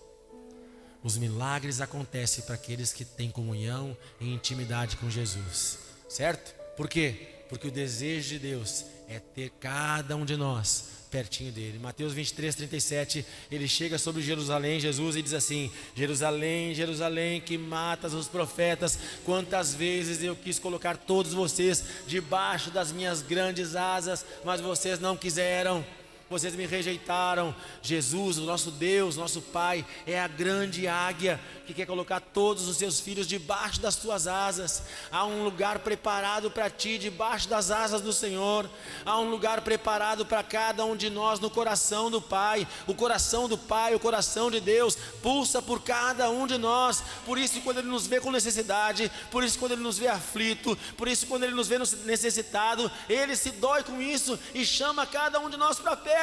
[SPEAKER 1] Os milagres acontecem para aqueles que têm comunhão e intimidade com Jesus. Certo? Por quê? Porque o desejo de Deus é ter cada um de nós pertinho dele. Mateus 23:37, ele chega sobre Jerusalém, Jesus, e diz assim: Jerusalém, Jerusalém, que matas os profetas, quantas vezes eu quis colocar todos vocês debaixo das minhas grandes asas, mas vocês não quiseram. Vocês me rejeitaram. Jesus, o nosso Deus, nosso Pai, é a grande águia que quer colocar todos os seus filhos debaixo das tuas asas. Há um lugar preparado para ti debaixo das asas do Senhor. Há um lugar preparado para cada um de nós no coração do Pai. O coração do Pai, o coração de Deus pulsa por cada um de nós. Por isso, quando Ele nos vê com necessidade, por isso, quando Ele nos vê aflito, por isso, quando Ele nos vê necessitado, Ele se dói com isso e chama cada um de nós para perto.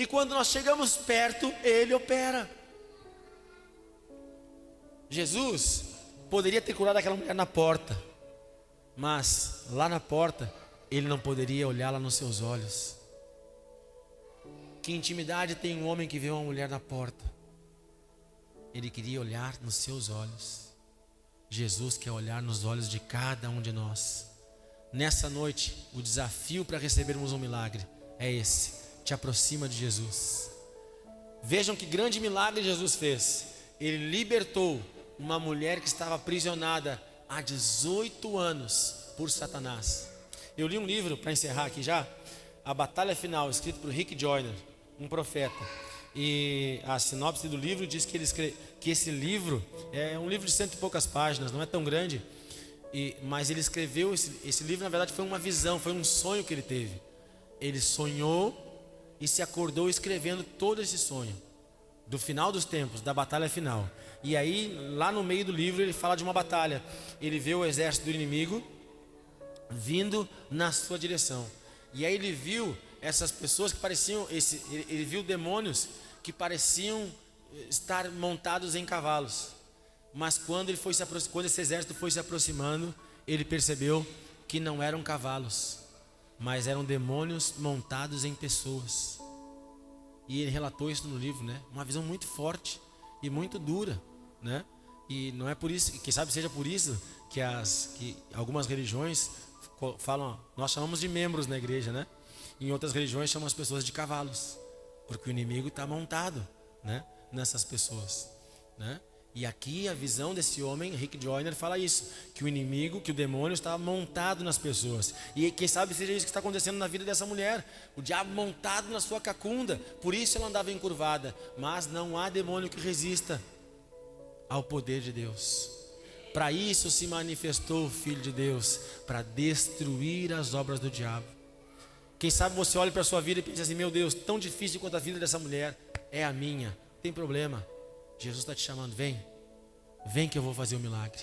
[SPEAKER 1] E quando nós chegamos perto, Ele opera. Jesus poderia ter curado aquela mulher na porta, mas lá na porta, Ele não poderia olhá-la nos seus olhos. Que intimidade tem um homem que vê uma mulher na porta? Ele queria olhar nos seus olhos. Jesus quer olhar nos olhos de cada um de nós. Nessa noite, o desafio para recebermos um milagre é esse: te aproxima de Jesus. Vejam que grande milagre Jesus fez. Ele libertou uma mulher que estava aprisionada há 18 anos por Satanás. Eu li um livro, para encerrar aqui já, A Batalha Final, escrito por Rick Joyner, um profeta. E a sinopse do livro diz que esse livro é um livro de 100 e poucas páginas, não é tão grande. Mas ele escreveu esse livro, na verdade foi uma visão, foi um sonho que ele teve. Ele sonhou e se acordou escrevendo todo esse sonho do final dos tempos, da batalha final. E aí, lá no meio do livro, ele fala de uma batalha. Ele vê o exército do inimigo vindo na sua direção. E aí ele viu essas pessoas que pareciam, ele viu demônios que pareciam estar montados em cavalos. Mas quando esse exército foi se aproximando, ele percebeu que não eram cavalos, mas eram demônios montados em pessoas. E ele relatou isso no livro, né? Uma visão muito forte e muito dura, né? E não é por isso, quem sabe seja por isso que algumas religiões falam, nós chamamos de membros na igreja, né? Em outras religiões chamam as pessoas de cavalos, porque o inimigo está montado, né, nessas pessoas, né? E aqui a visão desse homem, Rick Joyner, fala isso, que o inimigo, que o demônio estava montado nas pessoas. E quem sabe seja isso que está acontecendo na vida dessa mulher, o diabo montado na sua cacunda, por isso ela andava encurvada. Mas não há demônio que resista ao poder de Deus. Para isso se manifestou o Filho de Deus, para destruir as obras do diabo. Quem sabe você olha para a sua vida e pensa assim, meu Deus, tão difícil quanto a vida dessa mulher é a minha, não tem problema. Jesus está te chamando, vem que eu vou fazer o milagre,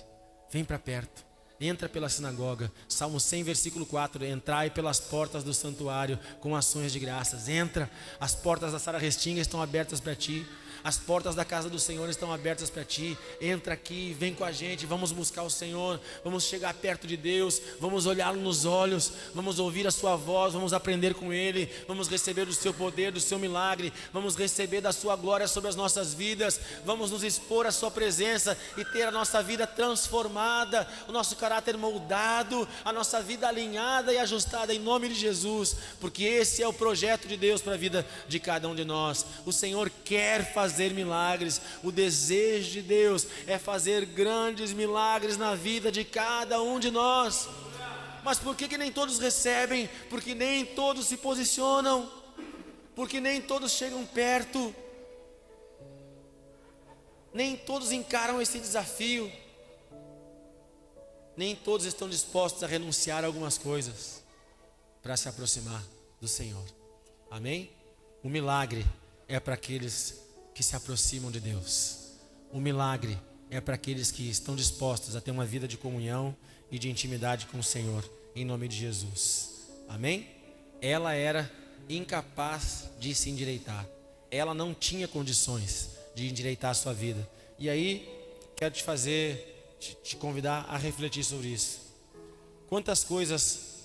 [SPEAKER 1] vem para perto, entra pela sinagoga, Salmo 100 versículo 4, entrai pelas portas do santuário com ações de graças, entra, as portas da Sara Restinga estão abertas para ti, as portas da casa do Senhor estão abertas para ti, entra aqui, vem com a gente, vamos buscar o Senhor, vamos chegar perto de Deus, vamos olhá-lo nos olhos, vamos ouvir a sua voz, vamos aprender com Ele, vamos receber do seu poder, do seu milagre, vamos receber da sua glória sobre as nossas vidas, vamos nos expor à sua presença e ter a nossa vida transformada, o nosso caráter moldado, a nossa vida alinhada e ajustada em nome de Jesus, porque esse é o projeto de Deus para a vida de cada um de nós. O Senhor quer fazer milagres, o desejo de Deus é fazer grandes milagres na vida de cada um de nós. Mas por que nem todos recebem? Porque nem todos se posicionam, porque nem todos chegam perto, nem todos encaram esse desafio, nem todos estão dispostos a renunciar a algumas coisas para se aproximar do Senhor. Amém? O milagre é para aqueles que se aproximam de Deus. O milagre é para aqueles que estão dispostos a ter uma vida de comunhão e de intimidade com o Senhor, em nome de Jesus. Amém? Ela era incapaz de se endireitar. Ela não tinha condições de endireitar a sua vida. E aí, quero te convidar a refletir sobre isso. Quantas coisas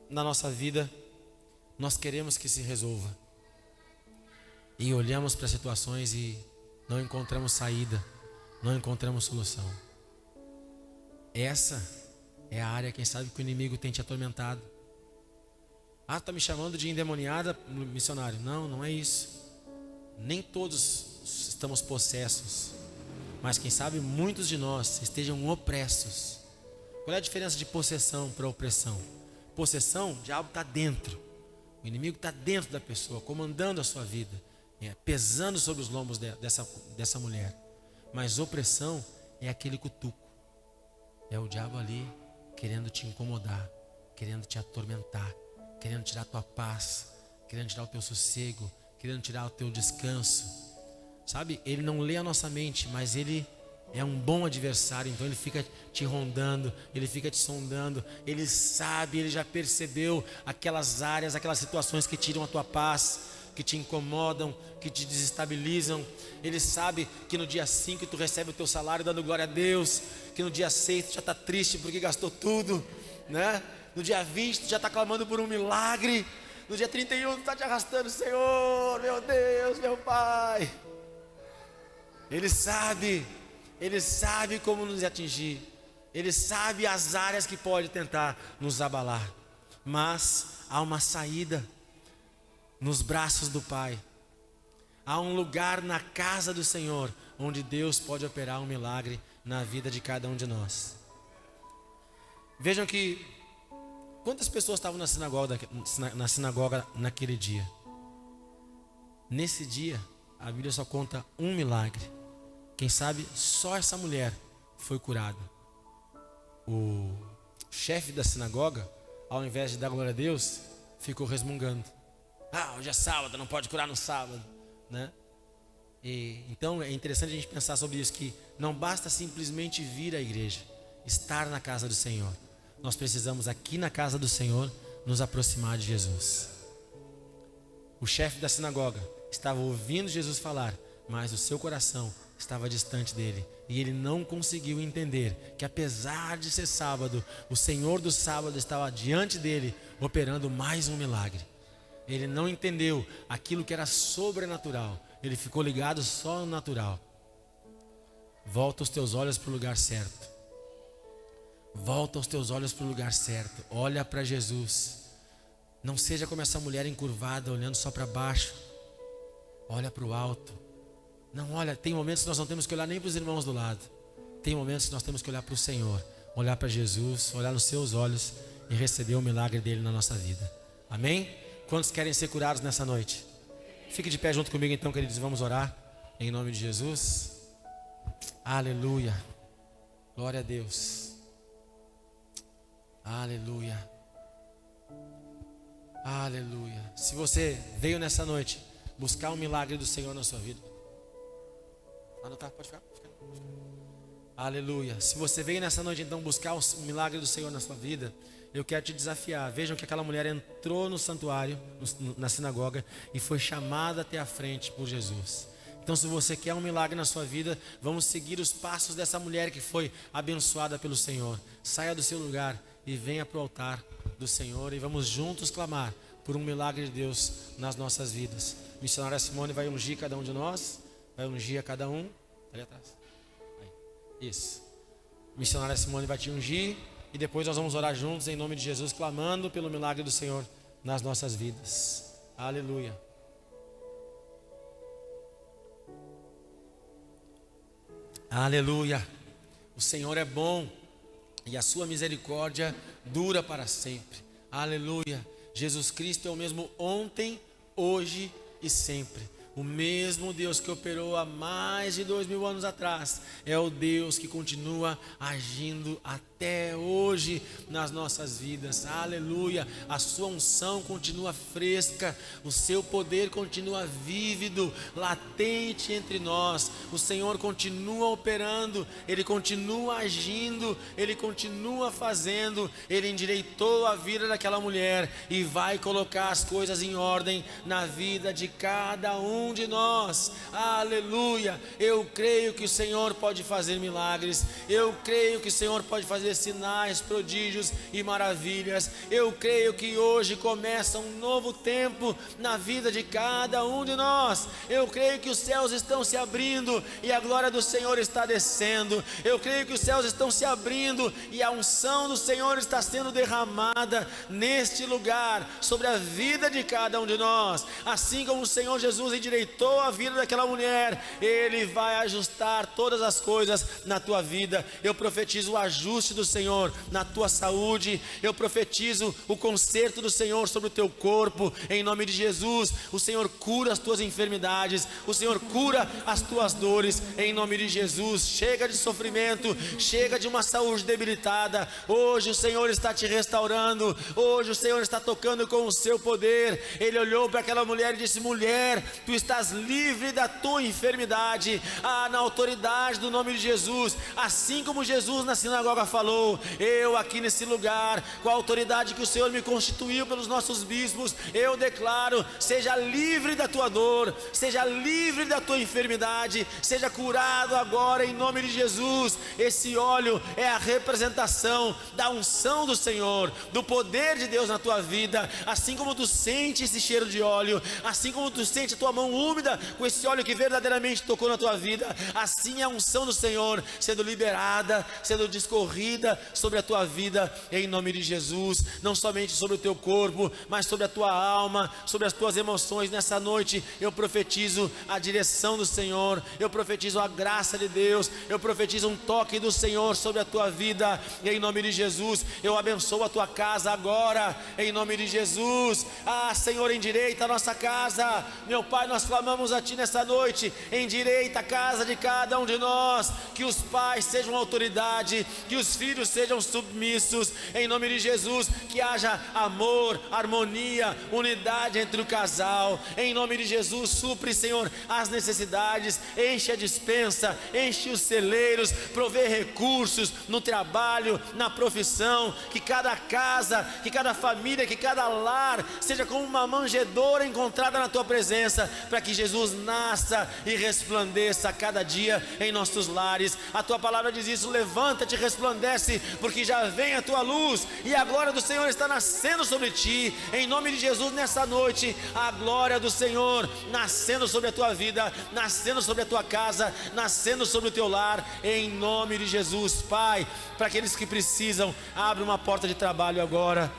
[SPEAKER 1] na nossa vida nós queremos que se resolva, e olhamos para situações e não encontramos saída, não encontramos solução. Essa é a área, quem sabe, que o inimigo tem te atormentado. Ah, está me chamando de endemoniada, missionário. Não, não é isso. Nem todos estamos possessos, mas quem sabe muitos de nós estejam opressos. Qual é a diferença de possessão para opressão? Possessão, o diabo está dentro, o inimigo está dentro da pessoa, comandando a sua vida, pesando sobre os lombos dessa mulher. Mas opressão é aquele cutuco, é o diabo ali querendo te incomodar, querendo te atormentar, querendo tirar a tua paz, querendo tirar o teu sossego, querendo tirar o teu descanso. Sabe, ele não lê a nossa mente, mas ele é um bom adversário. Então ele fica te rondando, ele fica te sondando, ele sabe, ele já percebeu aquelas áreas, aquelas situações que tiram a tua paz, que te incomodam, que te desestabilizam. Ele sabe que no dia 5 tu recebe o teu salário dando glória a Deus, que no dia 6 tu já está triste porque gastou tudo, né? No dia 20 tu já está clamando por um milagre. No dia 31 tu está te arrastando, Senhor, meu Deus, meu Pai. Ele sabe como nos atingir. Ele sabe as áreas que pode tentar nos abalar. Mas há uma saída nos braços do Pai. Há um lugar na casa do Senhor onde Deus pode operar um milagre na vida de cada um de nós. Vejam que quantas pessoas estavam na sinagoga naquele dia? Nesse dia, a Bíblia só conta um milagre. Quem sabe só essa mulher foi curada. O chefe da sinagoga, ao invés de dar glória a Deus, ficou resmungando. Hoje é sábado, não pode curar no sábado, né? Então é interessante a gente pensar sobre isso, que não basta simplesmente vir à igreja, estar na casa do Senhor. Nós precisamos aqui na casa do Senhor nos aproximar de Jesus. O chefe da sinagoga estava ouvindo Jesus falar, mas o seu coração estava distante dele, e ele não conseguiu entender que apesar de ser sábado, o Senhor do sábado estava diante dele, operando mais um milagre. Ele não entendeu aquilo que era sobrenatural, ele ficou ligado só no natural. Volta os teus olhos para o lugar certo. Volta os teus olhos para o lugar certo. Olha para Jesus. Não seja como essa mulher encurvada, olhando só para baixo. Olha para o alto. Não, olha, tem momentos que nós não temos que olhar nem para os irmãos do lado. Tem momentos que nós temos que olhar para o Senhor, olhar para Jesus, olhar nos seus olhos e receber o milagre dele na nossa vida. Amém? Quantos querem ser curados nessa noite? Fique de pé junto comigo então, queridos, vamos orar em nome de Jesus. Aleluia. Glória a Deus. Aleluia. Aleluia. Se você veio nessa noite buscar um milagre do Senhor na sua vida, pode ficar. Aleluia. Se você veio nessa noite então buscar o milagre do Senhor na sua vida, eu quero te desafiar. Vejam que aquela mulher entrou no santuário, na sinagoga, e foi chamada até a frente por Jesus. Então, se você quer um milagre na sua vida, vamos seguir os passos dessa mulher que foi abençoada pelo Senhor. Saia do seu lugar e venha para o altar do Senhor, e vamos juntos clamar por um milagre de Deus nas nossas vidas. Missionária Simone vai ungir cada um de nós, vai ungir a cada um. Ali atrás. Aí. Isso. Missionária Simone vai te ungir, e depois nós vamos orar juntos em nome de Jesus, clamando pelo milagre do Senhor nas nossas vidas. Aleluia. Aleluia. O Senhor é bom e a sua misericórdia dura para sempre. Aleluia. Jesus Cristo é o mesmo ontem, hoje e sempre. O mesmo Deus que operou há mais de 2000 anos atrás é o Deus que continua agindo até hoje nas nossas vidas. Aleluia. A sua unção continua fresca, o seu poder continua vívido, latente entre nós. O Senhor continua operando, Ele continua agindo, Ele continua fazendo. Ele endireitou a vida daquela mulher e vai colocar as coisas em ordem na vida de cada um de nós. Aleluia. Eu creio que o Senhor pode fazer milagres. Eu creio que o Senhor pode fazer sinais, prodígios e maravilhas. Eu creio que hoje começa um novo tempo na vida de cada um de nós. Eu creio que os céus estão se abrindo e a glória do Senhor está descendo. Eu creio que os céus estão se abrindo e a unção do Senhor está sendo derramada neste lugar sobre a vida de cada um de nós. Assim como o Senhor Jesus endireitou a vida daquela mulher, Ele vai ajustar todas as coisas na tua vida. Eu profetizo o ajuste do Senhor na tua saúde. Eu profetizo o conserto do Senhor sobre o teu corpo, em nome de Jesus. O Senhor cura as tuas enfermidades, o Senhor cura as tuas dores, em nome de Jesus. Chega de sofrimento, chega de uma saúde debilitada. Hoje o Senhor está te restaurando, hoje o Senhor está tocando com o seu poder. Ele olhou para aquela mulher e disse: mulher, tu estás livre da tua enfermidade, na autoridade do nome de Jesus. Assim como Jesus na sinagoga falou: eu aqui nesse lugar, com a autoridade que o Senhor me constituiu pelos nossos bispos, eu declaro: seja livre da tua dor, seja livre da tua enfermidade, seja curado agora em nome de Jesus. Esse óleo é a representação da unção do Senhor, do poder de Deus na tua vida. Assim como tu sente esse cheiro de óleo, assim como tu sente a tua mão úmida com esse óleo que verdadeiramente tocou na tua vida, assim é a unção do Senhor sendo liberada, sendo discorrida sobre a tua vida em nome de Jesus. Não somente sobre o teu corpo, mas sobre a tua alma, sobre as tuas emoções. Nessa noite eu profetizo a direção do Senhor, eu profetizo a graça de Deus, eu profetizo um toque do Senhor sobre a tua vida em nome de Jesus. Eu abençoo a tua casa agora em nome de Jesus. Senhor, endireita a nossa casa, meu Pai, nós clamamos a Ti nessa noite: endireita a casa de cada um de nós, que os pais sejam autoridade, que os filhos sejam submissos em nome de Jesus, que haja amor, harmonia, unidade entre o casal em nome de Jesus. Supre, Senhor, as necessidades, enche a despensa, enche os celeiros, provê recursos no trabalho, na profissão, que cada casa, que cada família, que cada lar seja como uma manjedoura encontrada na tua presença, para que Jesus nasça e resplandeça a cada dia em nossos lares. A tua palavra diz isso: levanta-te, resplandece, porque já vem a tua luz e a glória do Senhor está nascendo sobre ti. Em nome de Jesus, nessa noite, a glória do Senhor nascendo sobre a tua vida, nascendo sobre a tua casa, nascendo sobre o teu lar, em nome de Jesus. Pai, para aqueles que precisam, abre uma porta de trabalho agora,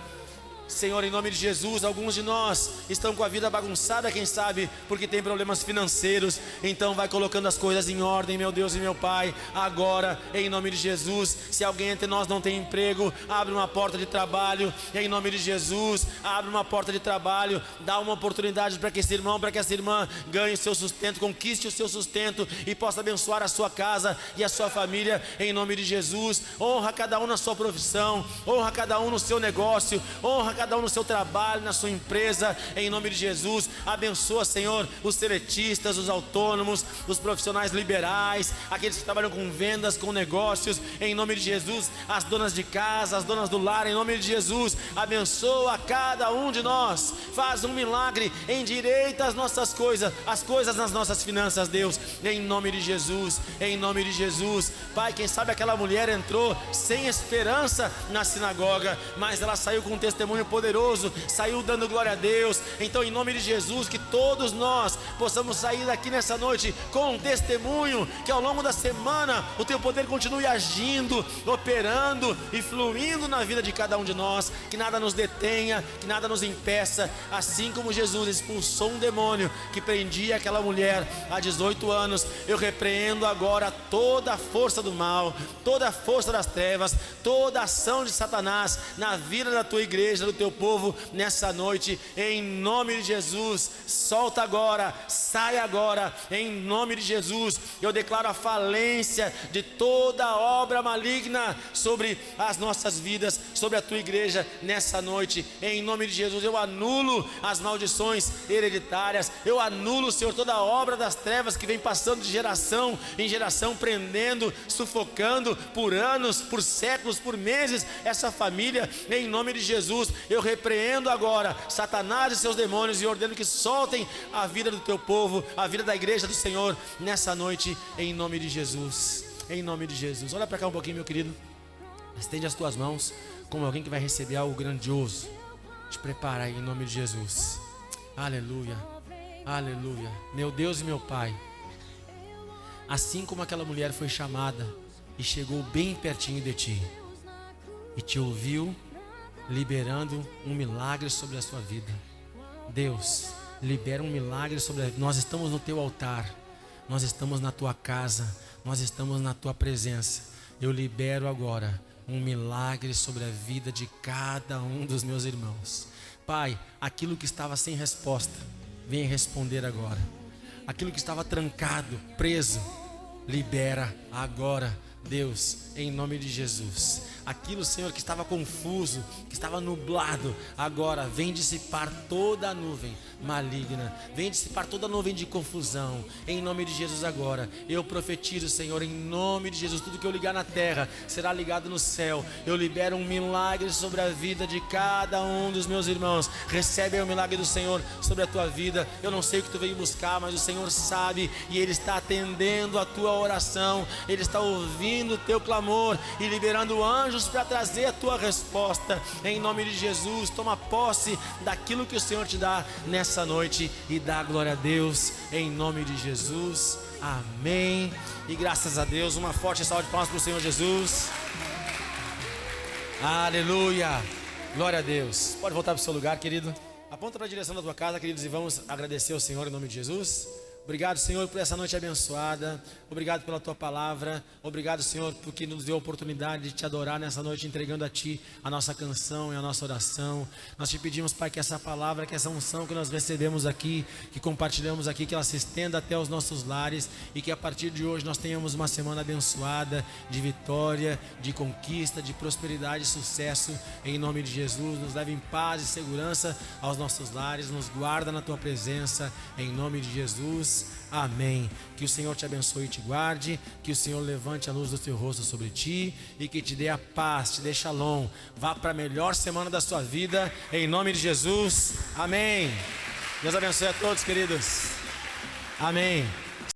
[SPEAKER 1] Senhor, em nome de Jesus. Alguns de nós estão com a vida bagunçada, quem sabe porque tem problemas financeiros. Então vai colocando as coisas em ordem, meu Deus e meu Pai, agora em nome de Jesus. Se alguém entre nós não tem emprego, abre uma porta de trabalho em nome de Jesus. Abre uma porta de trabalho, dá uma oportunidade para que esse irmão, para que essa irmã ganhe o seu sustento, conquiste o seu sustento e possa abençoar a sua casa e a sua família em nome de Jesus. Honra cada um na sua profissão, honra cada um no seu negócio, honra cada um no seu trabalho, na sua empresa, em nome de Jesus. Abençoa, Senhor, os seletistas, os autônomos, os profissionais liberais, aqueles que trabalham com vendas, com negócios, em nome de Jesus. As donas de casa, as donas do lar, em nome de Jesus. Abençoa cada um de nós, faz um milagre, endireita as nossas coisas, as coisas nas nossas finanças, Deus, em nome de Jesus, em nome de Jesus. Pai, quem sabe aquela mulher entrou sem esperança na sinagoga, mas ela saiu com um testemunho poderoso, saiu dando glória a Deus. Então, em nome de Jesus, que todos nós possamos sair daqui nessa noite com um testemunho, que ao longo da semana o teu poder continue agindo, operando e fluindo na vida de cada um de nós, que nada nos detenha, que nada nos impeça. Assim como Jesus expulsou um demônio que prendia aquela mulher há 18 anos, eu repreendo agora toda a força do mal, toda a força das trevas, toda a ação de Satanás na vida da tua igreja, do teu povo nessa noite, em nome de Jesus. Solta agora, sai agora, em nome de Jesus. Eu declaro a falência de toda obra maligna sobre as nossas vidas, sobre a tua igreja nessa noite, em nome de Jesus. Eu anulo as maldições hereditárias, eu anulo, Senhor, toda a obra das trevas que vem passando de geração em geração, prendendo, sufocando por anos, por séculos, por meses essa família, em nome de Jesus. Eu repreendo agora Satanás e seus demônios e ordeno que soltem a vida do teu povo, a vida da igreja do Senhor nessa noite, em nome de Jesus, em nome de Jesus. Olha para cá um pouquinho, meu querido, estende as tuas mãos como alguém que vai receber algo grandioso. Te prepara aí em nome de Jesus. Aleluia, aleluia. Meu Deus e meu Pai, assim como aquela mulher foi chamada e chegou bem pertinho de ti e te ouviu, liberando um milagre sobre a sua vida, Deus, libera um milagre sobre a vida. Nós estamos no teu altar, nós estamos na tua casa, nós estamos na tua presença. Eu libero agora um milagre sobre a vida de cada um dos meus irmãos. Pai, aquilo que estava sem resposta, vem responder agora. Aquilo que estava trancado, preso, libera agora Deus, em nome de Jesus, aquilo, Senhor, que estava confuso, que estava nublado, agora vem dissipar toda a nuvem maligna, vem dissipar toda a nuvem de confusão, em nome de Jesus. Agora eu profetizo, Senhor, em nome de Jesus, tudo que eu ligar na terra será ligado no céu. Eu libero um milagre sobre a vida de cada um dos meus irmãos. Recebe aí o milagre do Senhor sobre a tua vida. Eu não sei o que tu veio buscar, mas o Senhor sabe, e Ele está atendendo a tua oração, Ele está ouvindo o teu clamor e liberando anjos para trazer a tua resposta, em nome de Jesus. Toma posse daquilo que o Senhor te dá nessa noite e dá glória a Deus, em nome de Jesus. Amém. E graças a Deus, uma forte salva de palmas para o Senhor Jesus. Aleluia. Glória a Deus. Pode voltar para o seu lugar, querido. Aponta para a direção da tua casa, queridos, e vamos agradecer ao Senhor em nome de Jesus. Obrigado, Senhor, por essa noite abençoada. Obrigado pela tua palavra. Obrigado, Senhor, porque nos deu a oportunidade de te adorar nessa noite, entregando a ti a nossa canção e a nossa oração. Nós te pedimos, Pai, que essa palavra, que essa unção que nós recebemos aqui, que compartilhamos aqui, que ela se estenda até os nossos lares, e que a partir de hoje nós tenhamos uma semana abençoada, de vitória, de conquista, de prosperidade e sucesso, em nome de Jesus. Nos leve em paz e segurança aos nossos lares, nos guarda na tua presença, em nome de Jesus. Amém. Que o Senhor te abençoe e te guarde, que o Senhor levante a luz do teu rosto sobre ti e que te dê a paz, te dê shalom. Vá para a melhor semana da sua vida, em nome de Jesus. Amém. Deus abençoe a todos, queridos. Amém.